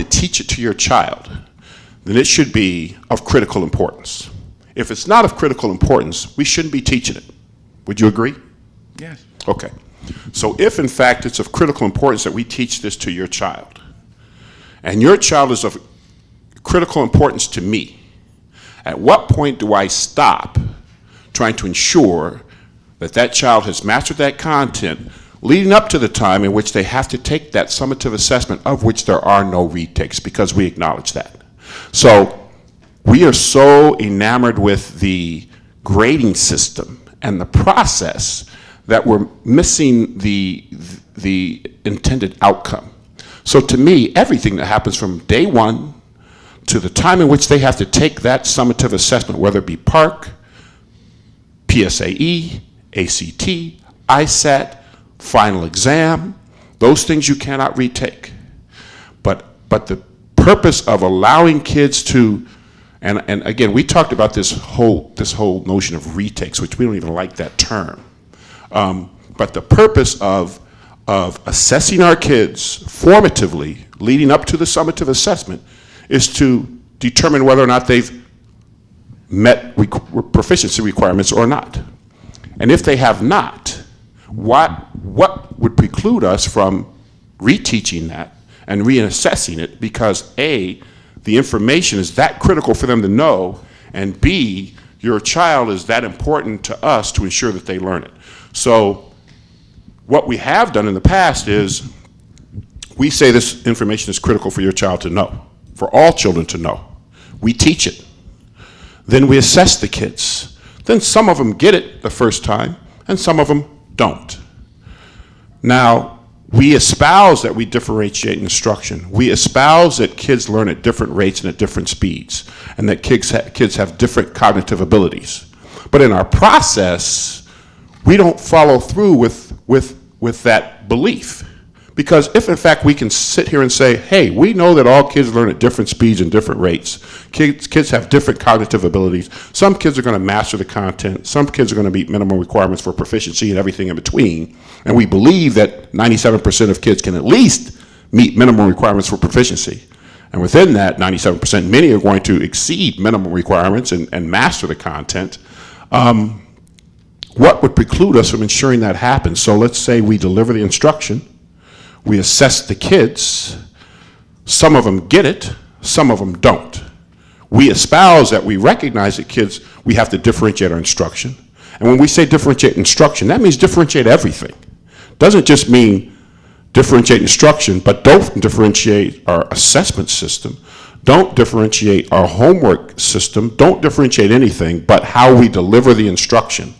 teach it to your child, then it should be of critical importance. If it's not of critical importance, we shouldn't be teaching it. Would you agree? Yes. Okay. So if in fact it's of critical importance that we teach this to your child, and your child is of critical importance to me, at what point do I stop trying to ensure that that child has mastered that content leading up to the time in which they have to take that summative assessment, of which there are no retakes, because we acknowledge that. So we are so enamored with the grading system and the process that we're missing the intended outcome. So to me, everything that happens from day one to the time in which they have to take that summative assessment, whether it be PARCC, PSAE, ACT, ISAT, final exam, those things you cannot retake. But the purpose of allowing kids to, and again, we talked about this whole notion of retakes, which we don't even like that term. But the purpose of assessing our kids formatively leading up to the summative assessment is to determine whether or not they've met proficiency requirements or not. And if they have not, what would preclude us from reteaching that and reassessing it, because A, the information is that critical for them to know, and B, your child is that important to us to ensure that they learn it. So what we have done in the past is we say this information is critical for your child to know, for all children to know. We teach it. Then we assess the kids. Then some of them get it the first time, and some of them don't. Now, we espouse that we differentiate instruction. We espouse that kids learn at different rates and at different speeds, and that kids have different cognitive abilities. But in our process, we don't follow through with that belief. Because if in fact we can sit here and say, hey, we know that all kids learn at different speeds and different rates. Kids have different cognitive abilities. Some kids are going to master the content. Some kids are going to meet minimum requirements for proficiency and everything in between. And we believe that 97% of kids can at least meet minimum requirements for proficiency. And within that 97%, many are going to exceed minimum requirements and master the content. What would preclude us from ensuring that happens? So let's say we deliver the instruction. We assess the kids. Some of them get it, some of them don't. We espouse that we recognize that kids, we have to differentiate our instruction. And when we say differentiate instruction, that means differentiate everything. Doesn't just mean differentiate instruction, but don't differentiate our assessment system. Don't differentiate our homework system. Don't differentiate anything but how we deliver the instruction.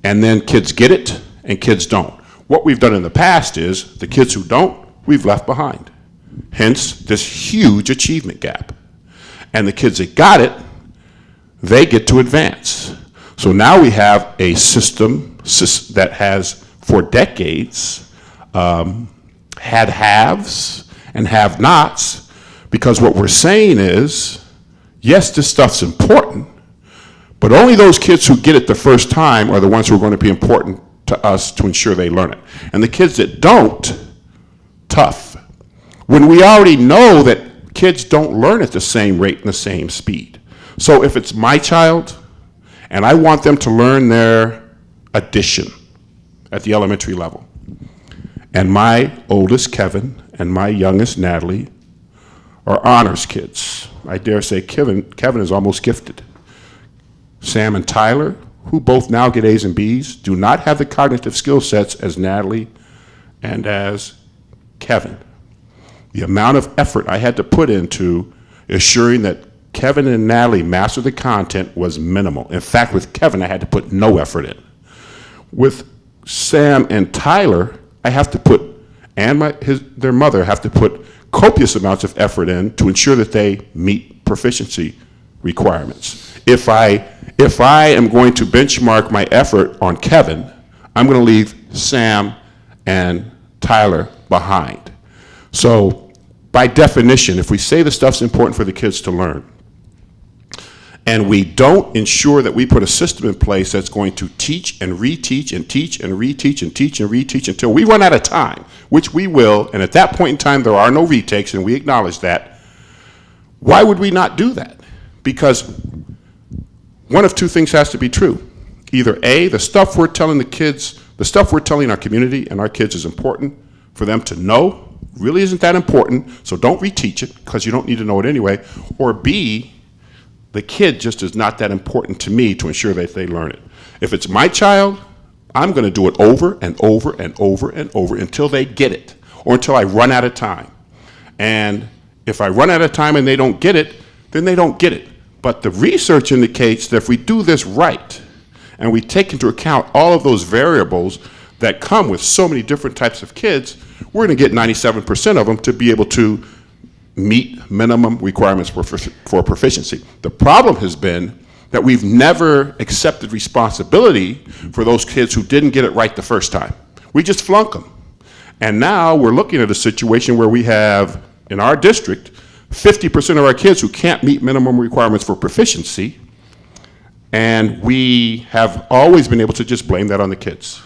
And then kids get it and kids don't. What we've done in the past is the kids who don't, we've left behind. Hence this huge achievement gap. And the kids that got it, they get to advance. So now we have a system that has, for decades, had haves and have-nots, because what we're saying is, yes, this stuff's important, but only those kids who get it the first time are the ones who are going to be important to us to ensure they learn it. And the kids that don't, tough. When we already know that kids don't learn at the same rate and the same speed. So if it's my child, and I want them to learn their addition at the elementary level, and my oldest, Kevin, and my youngest, Natalie, are honors kids. I dare say Kevin is almost gifted. Sam and Tyler, who both now get A's and B's, do not have the cognitive skill sets as Natalie and as Kevin. The amount of effort I had to put into assuring that Kevin and Natalie mastered the content was minimal. In fact, with Kevin, I had to put no effort in. With Sam and Tyler, I have to put, and their mother have to put copious amounts of effort in to ensure that they meet proficiency requirements. If I am going to benchmark my effort on Kevin, I'm going to leave Sam and Tyler behind. So by definition, if we say the stuff's important for the kids to learn, and we don't ensure that we put a system in place that's going to teach and reteach and teach and reteach and teach and reteach until we run out of time, which we will, and at that point in time there are no retakes, and we acknowledge that, why would we not do that? Because one of two things has to be true. Either A, the stuff we're telling the kids, the stuff we're telling our community and our kids is important for them to know, really isn't that important, so don't reteach it because you don't need to know it anyway, or B, the kid just is not that important to me to ensure that they learn it. If it's my child, I'm going to do it over and over and over and over until they get it, or until I run out of time. And if I run out of time and they don't get it, then they don't get it. But the research indicates that if we do this right, and we take into account all of those variables that come with so many different types of kids, we're going to get 97% of them to be able to meet minimum requirements for proficiency. The problem has been that we've never accepted responsibility for those kids who didn't get it right the first time. We just flunk them. And now we're looking at a situation where we have, in our district, 50% of our kids who can't meet minimum requirements for proficiency, and we have always been able to just blame that on the kids.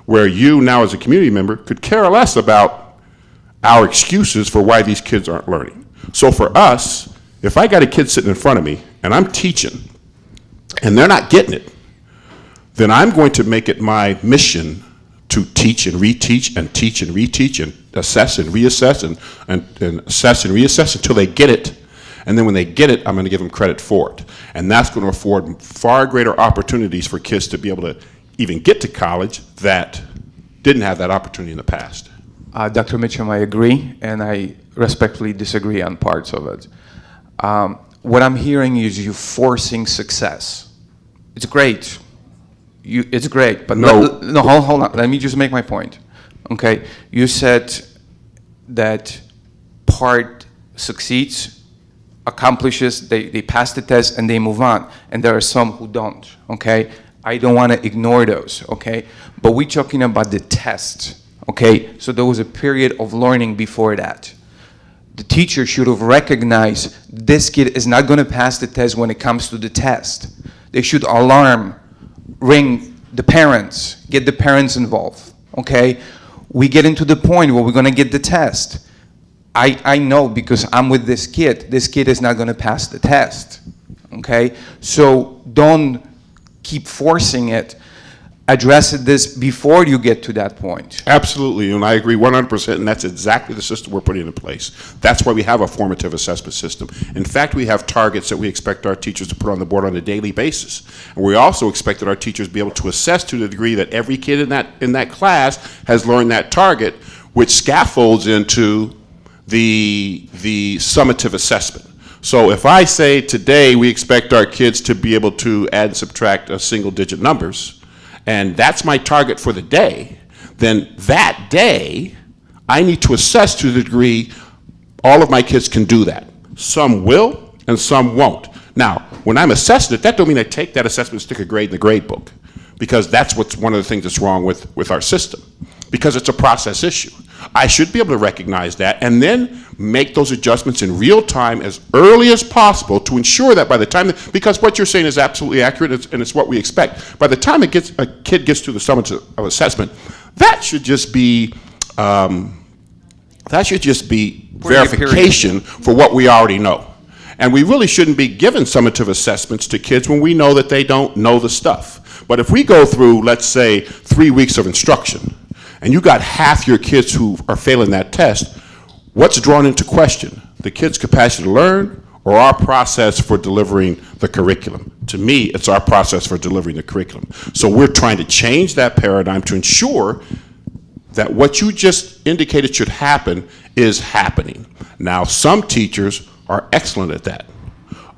Where you now as a community member could care less about our excuses for why these kids aren't learning. So for us, if I got a kid sitting in front of me and I'm teaching and they're not getting it, then I'm going to make it my mission to teach and reteach and teach and reteach and assess and reassess and assess and reassess until they get it. And then when they get it, I'm going to give them credit for it. And that's going to afford far greater opportunities for kids to be able to even get to college that didn't have that opportunity in the past. Dr. Mitchum, I agree, and I respectfully disagree on parts of it. What I'm hearing is you forcing success. It's great. It's great, but No. hold on. Let me just make my point. Okay, you said that part succeeds, accomplishes, they pass the test, and they move on, and there are some who don't. Okay, I don't want to ignore those. Okay, but we're talking about the test. Okay, so there was a period of learning before that. The teacher should have recognized this kid is not going to pass the test when it comes to the test. They should ring the parents, get the parents involved. Okay, we get into the point where we're going to get the test. I know because I'm with this kid is not going to pass the test. Okay, so don't keep forcing it. Address this before you get to that point. Absolutely, and I agree 100%, and that's exactly the system we're putting in place. That's why we have a formative assessment system. In fact, we have targets that we expect our teachers to put on the board on a daily basis. And we also expect that our teachers be able to assess to the degree that every kid in that class has learned that target, which scaffolds into the summative assessment. So if I say today we expect our kids to be able to add and subtract single-digit numbers, and that's my target for the day, then that day, I need to assess to the degree all of my kids can do that. Some will, and some won't. Now, when I'm assessing it, that don't mean I take that assessment and stick a grade in the grade book, because that's what's one of the things that's wrong with our system, because it's a process issue. I should be able to recognize that and then make those adjustments in real time as early as possible to ensure that by the time, because what you're saying is absolutely accurate and it's what we expect. By the time a kid gets to the summative assessment, that should just be verification for what we already know. And we really shouldn't be giving summative assessments to kids when we know that they don't know the stuff. But if we go through, let's say, 3 weeks of instruction, and you got half your kids who are failing that test, what's drawn into question? The kid's capacity to learn or our process for delivering the curriculum? To me, it's our process for delivering the curriculum. So we're trying to change that paradigm to ensure that what you just indicated should happen is happening. Now, some teachers are excellent at that.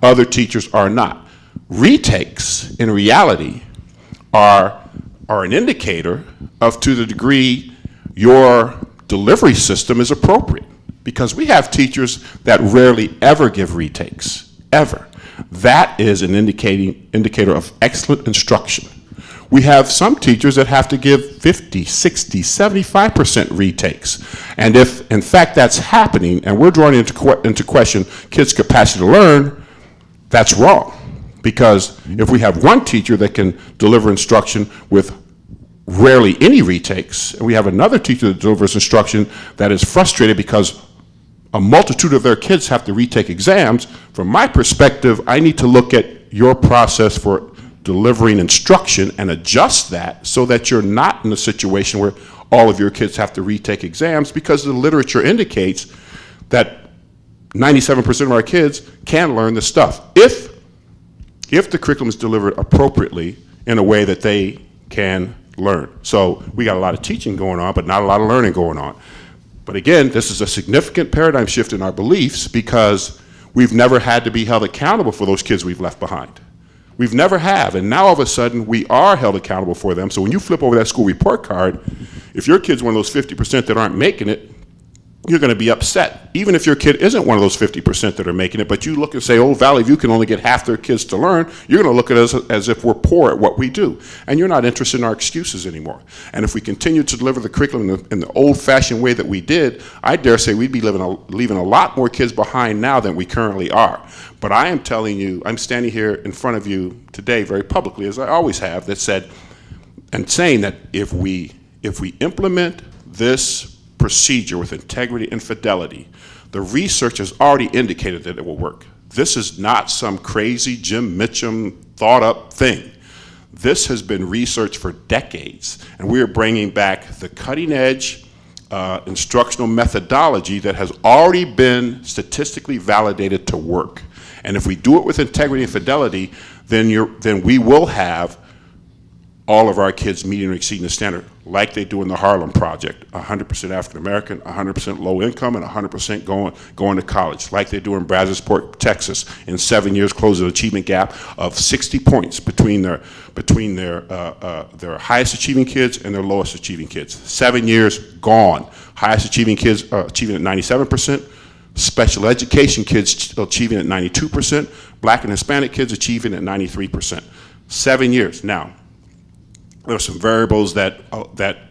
Other teachers are not. Retakes, in reality, are an indicator of to the degree your delivery system is appropriate. Because we have teachers that rarely ever give retakes, ever. That is an indicator of excellent instruction. We have some teachers that have to give 50, 60, 75% retakes. And if, in fact, that's happening, and we're drawing into question kids' capacity to learn, that's wrong. Because if we have one teacher that can deliver instruction with rarely any retakes, and we have another teacher that delivers instruction that is frustrated because a multitude of their kids have to retake exams, from my perspective, I need to look at your process for delivering instruction and adjust that so that you're not in a situation where all of your kids have to retake exams, because the literature indicates that 97% of our kids can learn this stuff if the curriculum is delivered appropriately in a way that they can learn. So we got a lot of teaching going on, but not a lot of learning going on. But again, this is a significant paradigm shift in our beliefs, because we've never had to be held accountable for those kids we've left behind. We've never have, and now all of a sudden we are held accountable for them. So when you flip over that school report card, if your kid's one of those 50% that aren't making it, you're going to be upset. Even if your kid isn't one of those 50% that are making it, but you look and say, oh, Valley View can only get half their kids to learn, you're going to look at us as if we're poor at what we do. And you're not interested in our excuses anymore. And if we continue to deliver the curriculum in the old-fashioned way that we did, I dare say we'd be leaving a lot more kids behind now than we currently are. But I am telling you, I'm standing here in front of you today very publicly, as I always have, that said, and saying that if we implement this procedure with integrity and fidelity, the research has already indicated that it will work. This is not some crazy Jim Mitchum thought up thing. This has been researched for decades, and we are bringing back the cutting edge instructional methodology that has already been statistically validated to work. And if we do it with integrity and fidelity, then we will have all of our kids meeting or exceeding the standard, like they do in the Harlem Project, 100% African American, 100% low income, and 100% going to college, like they do in Brazosport, Texas, in 7 years close an achievement gap of 60 points between their highest achieving kids and their lowest achieving kids. 7 years gone. Highest achieving kids achieving at 97%, special education kids achieving at 92%, black and Hispanic kids achieving at 93%. 7 years. Now, there are some variables that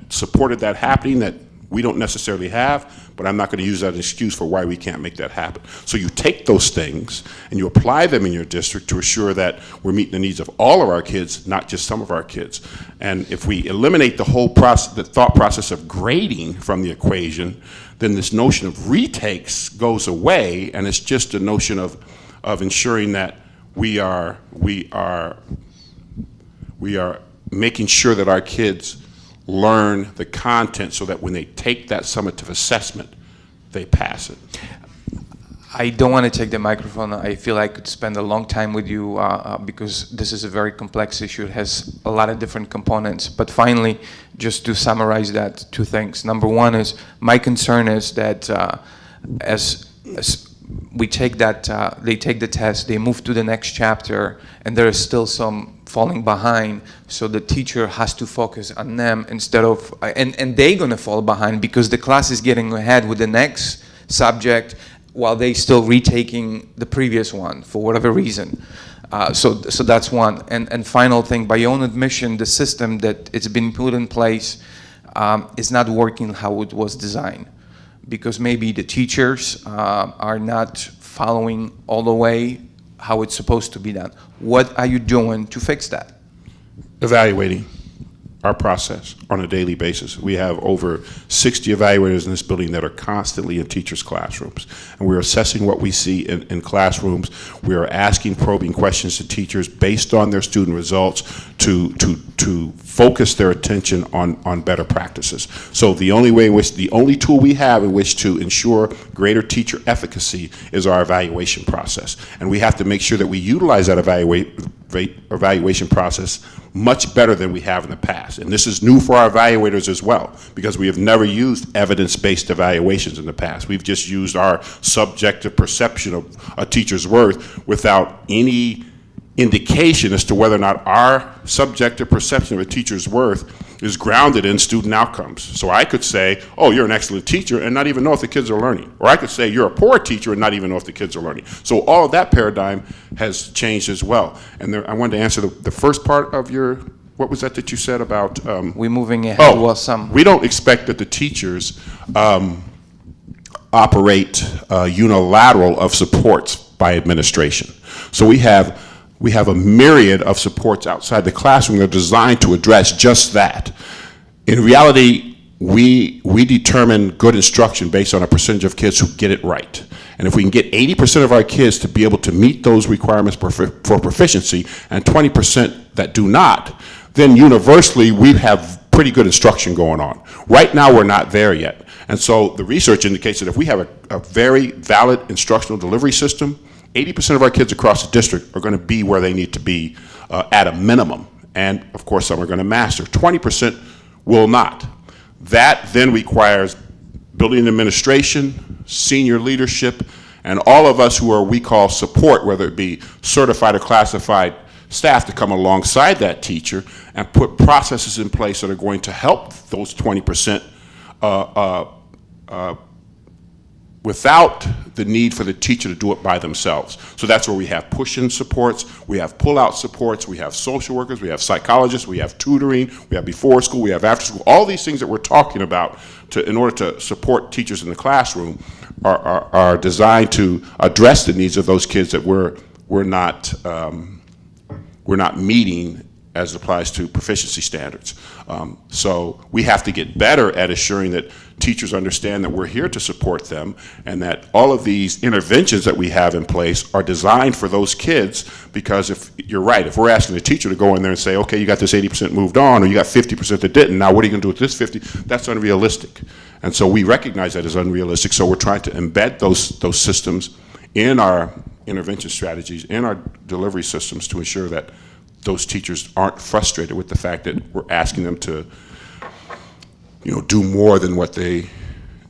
supported that happening that we don't necessarily have, but I'm not going to use that as an excuse for why we can't make that happen. So you take those things and you apply them in your district to assure that we're meeting the needs of all of our kids, not just some of our kids. And if we eliminate the whole process, the thought process of grading from the equation, then this notion of retakes goes away, and it's just a notion of ensuring that we are making sure that our kids learn the content so that when they take that summative assessment, they pass it. I don't want to take the microphone. I feel I could spend a long time with you because this is a very complex issue. It has a lot of different components. But finally, just to summarize that, two things. Number one is, my concern is that as we take that, they take the test, they move to the next chapter, and there is still some falling behind, so the teacher has to focus on them instead of, and they're going to fall behind because the class is getting ahead with the next subject while they still retaking the previous one for whatever reason. So that's one. And final thing, by your own admission, the system that it's been put in place is not working how it was designed, because maybe the teachers are not following all the way how it's supposed to be done. What are you doing to fix that? Evaluating our process on a daily basis. We have over 60 evaluators in this building that are constantly in teachers' classrooms. And we're assessing what we see in classrooms. We are asking probing questions to teachers based on their student results to focus their attention on better practices. So the only tool we have in which to ensure greater teacher efficacy is our evaluation process. And we have to make sure that we utilize that evaluation evaluation process much better than we have in the past. And this is new for our evaluators as well, because we have never used evidence-based evaluations in the past. We've just used our subjective perception of a teacher's worth without any indication as to whether or not our subjective perception of a teacher's worth is grounded in student outcomes. So I could say, oh, you're an excellent teacher, and not even know if the kids are learning. Or I could say, you're a poor teacher, and not even know if the kids are learning. So all of that paradigm has changed as well. And there, I wanted to answer the first part of your, what was that you said about? We're moving ahead. Well, some. We don't expect that the teachers operate unilateral of supports by administration. So we have a myriad of supports outside the classroom that are designed to address just that. In reality, we determine good instruction based on a percentage of kids who get it right. And if we can get 80% of our kids to be able to meet those requirements for proficiency and 20% that do not, then universally we have pretty good instruction going on. Right now we're not there yet. And so the research indicates that if we have a very valid instructional delivery system, 80% of our kids across the district are going to be where they need to be at a minimum. And of course, some are going to master. 20% will not. That then requires building administration, senior leadership, and all of us who are, we call support, whether it be certified or classified staff, to come alongside that teacher and put processes in place that are going to help those 20% without the need for the teacher to do it by themselves. So that's where we have push-in supports, we have pull-out supports, we have social workers, we have psychologists, we have tutoring, we have before school, we have after school. All these things that we're talking about in order to support teachers in the classroom are designed to address the needs of those kids that we're not meeting as it applies to proficiency standards. So we have to get better at assuring that teachers understand that we're here to support them and that all of these interventions that we have in place are designed for those kids, because if you're right, if we're asking the teacher to go in there and say, okay, you got this 80% moved on, or you got 50% that didn't, now what are you going to do with this 50? That's unrealistic. And so we recognize that as unrealistic, so we're trying to embed those systems in our intervention strategies, in our delivery systems, to ensure that those teachers aren't frustrated with the fact that we're asking them to, do more than what they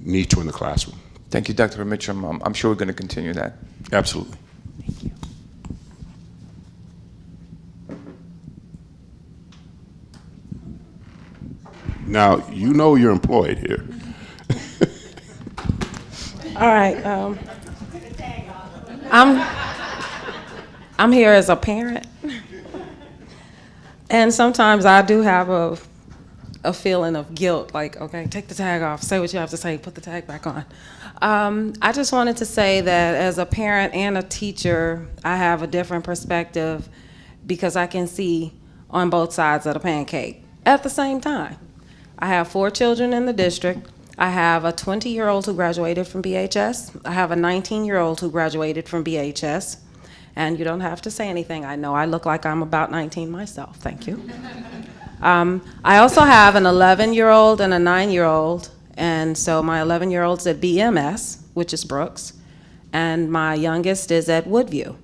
need to in the classroom. Thank you, Dr. Mitchum. I'm sure we're going to continue that. Absolutely. Thank you. Now, you're employed here. All right. I'm here as a parent. And sometimes I do have a feeling of guilt, like, okay, take the tag off, say what you have to say, put the tag back on. I just wanted to say that as a parent and a teacher, I have a different perspective because I can see on both sides of the pancake at the same time. I have 4 children in the district. I have a 20-year-old who graduated from BHS. I have a 19-year-old who graduated from BHS. And you don't have to say anything. I know I look like I'm about 19 myself. Thank you. I also have an 11-year-old and a 9-year-old. And so my 11-year-old's at BMS, which is Brooks, and my youngest is at Woodview.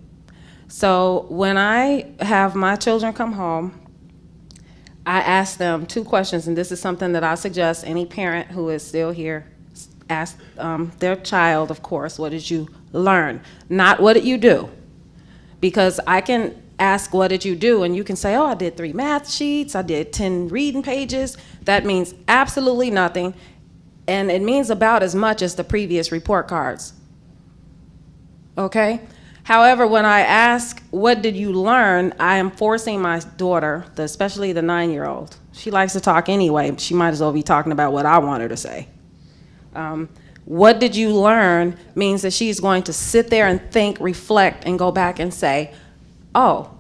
So when I have my children come home, I ask them 2 questions, and this is something that I suggest any parent who is still here ask their child, of course, what did you learn? Not what did you do? Because I can ask, what did you do? And you can say, oh, I did 3 math sheets, I did 10 reading pages. That means absolutely nothing. And it means about as much as the previous report cards. Okay? However, when I ask, what did you learn? I am forcing my daughter, especially the 9-year-old. She likes to talk anyway. She might as well be talking about what I want her to say. What did you learn means that she's going to sit there and think, reflect, and go back and say, oh,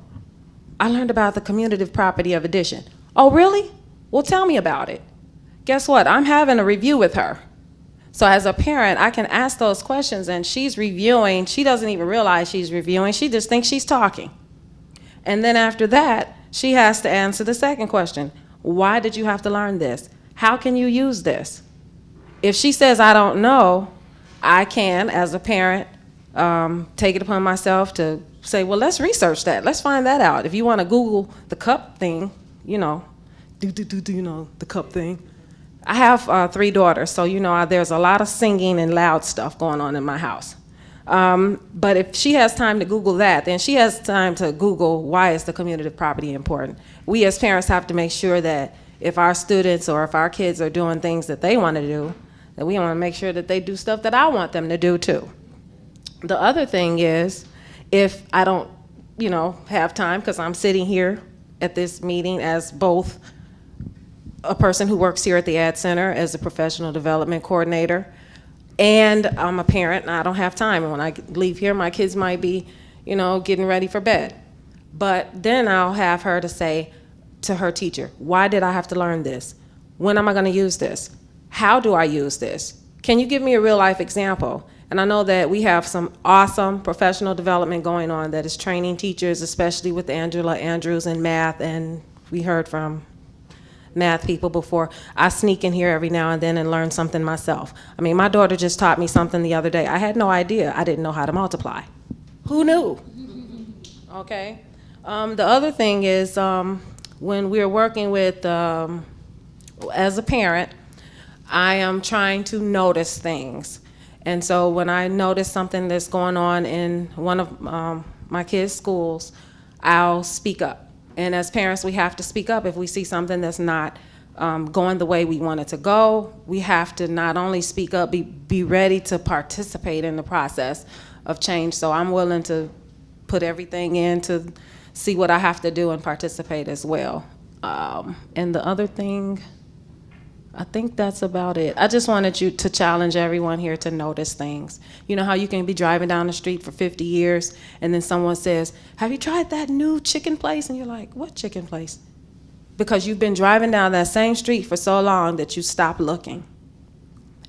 I learned about the commutative property of addition. Oh, really? Well, tell me about it. Guess what? I'm having a review with her. So as a parent, I can ask those questions, and she's reviewing. She doesn't even realize she's reviewing. She just thinks she's talking. And then after that, she has to answer the second question. Why did you have to learn this? How can you use this? If she says, I don't know, I can, as a parent, take it upon myself to say, well, let's research that. Let's find that out. If you want to Google the cup thing, you know, the cup thing. I have 3 daughters, so you know there's a lot of singing and loud stuff going on in my house. But if she has time to Google that, then she has time to Google why is the community property important. We as parents have to make sure that if our students or if our kids are doing things that they want to do, that we want to make sure that they do stuff that I want them to do too. The other thing is, if I don't, you know, have time, because I'm sitting here at this meeting as both a person who works here at the Ad Center as a professional development coordinator, and I'm a parent and I don't have time. And when I leave here, my kids might be, you know, getting ready for bed. But then I'll have her to say to her teacher, why did I have to learn this? When am I going to use this? How do I use this? Can you give me a real life example? And I know that we have some awesome professional development going on that is training teachers, especially with Angela Andrews in math, and we heard from math people before. I sneak in here every now and then and learn something myself. I mean, my daughter just taught me something the other day. I had no idea. I didn't know how to multiply. Who knew? Okay. The other thing is when we're working with, as a parent, I am trying to notice things. And so when I notice something that's going on in one of my kids' schools, I'll speak up. And as parents, we have to speak up if we see something that's not going the way we want it to go. We have to not only speak up, be ready to participate in the process of change. So I'm willing to put everything in to see what I have to do and participate as well. And the other thing, I think that's about it. I just wanted you to challenge everyone here to notice things. You know how you can be driving down the street for 50 years and then someone says, have you tried that new chicken place? And you're like, what chicken place? Because you've been driving down that same street for so long that you stop looking.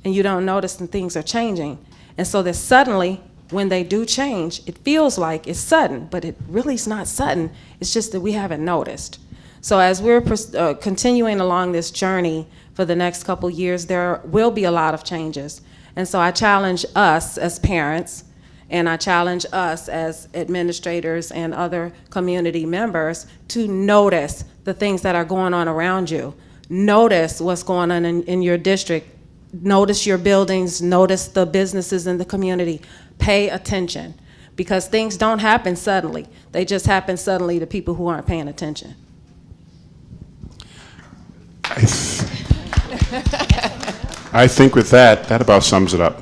And you don't notice that things are changing. And so that suddenly, when they do change, it feels like it's sudden, but it really is not sudden. It's just that we haven't noticed. So as we're continuing along this journey for the next couple years, there will be a lot of changes. And so I challenge us as parents, and I challenge us as administrators and other community members to notice the things that are going on around you. Notice what's going on in your district. Notice your buildings, notice the businesses in the community. Pay attention, because things don't happen suddenly. They just happen suddenly to people who aren't paying attention. I think with that about sums it up.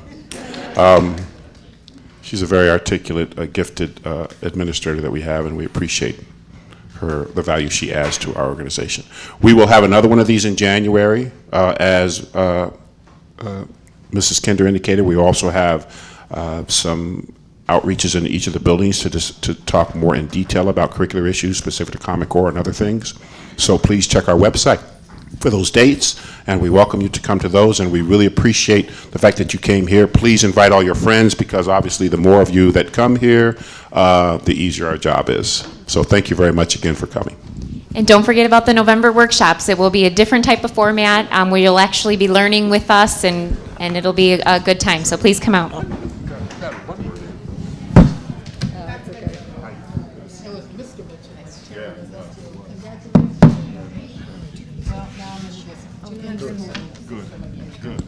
She's a very articulate, gifted administrator that we have, and we appreciate the value she adds to our organization. We will have another one of these in January. As Mrs. Kinder indicated, we also have some outreaches in each of the buildings to talk more in detail about curricular issues specific to Common Core and other things. So please check our website for those dates, and we welcome you to come to those, and we really appreciate the fact that you came here. Please invite all your friends, because obviously the more of you that come here, the easier our job is. So thank you very much again for coming. And don't forget about the November workshops. It will be a different type of format where you'll actually be learning with us, and it'll be a good time. So please come out. Good.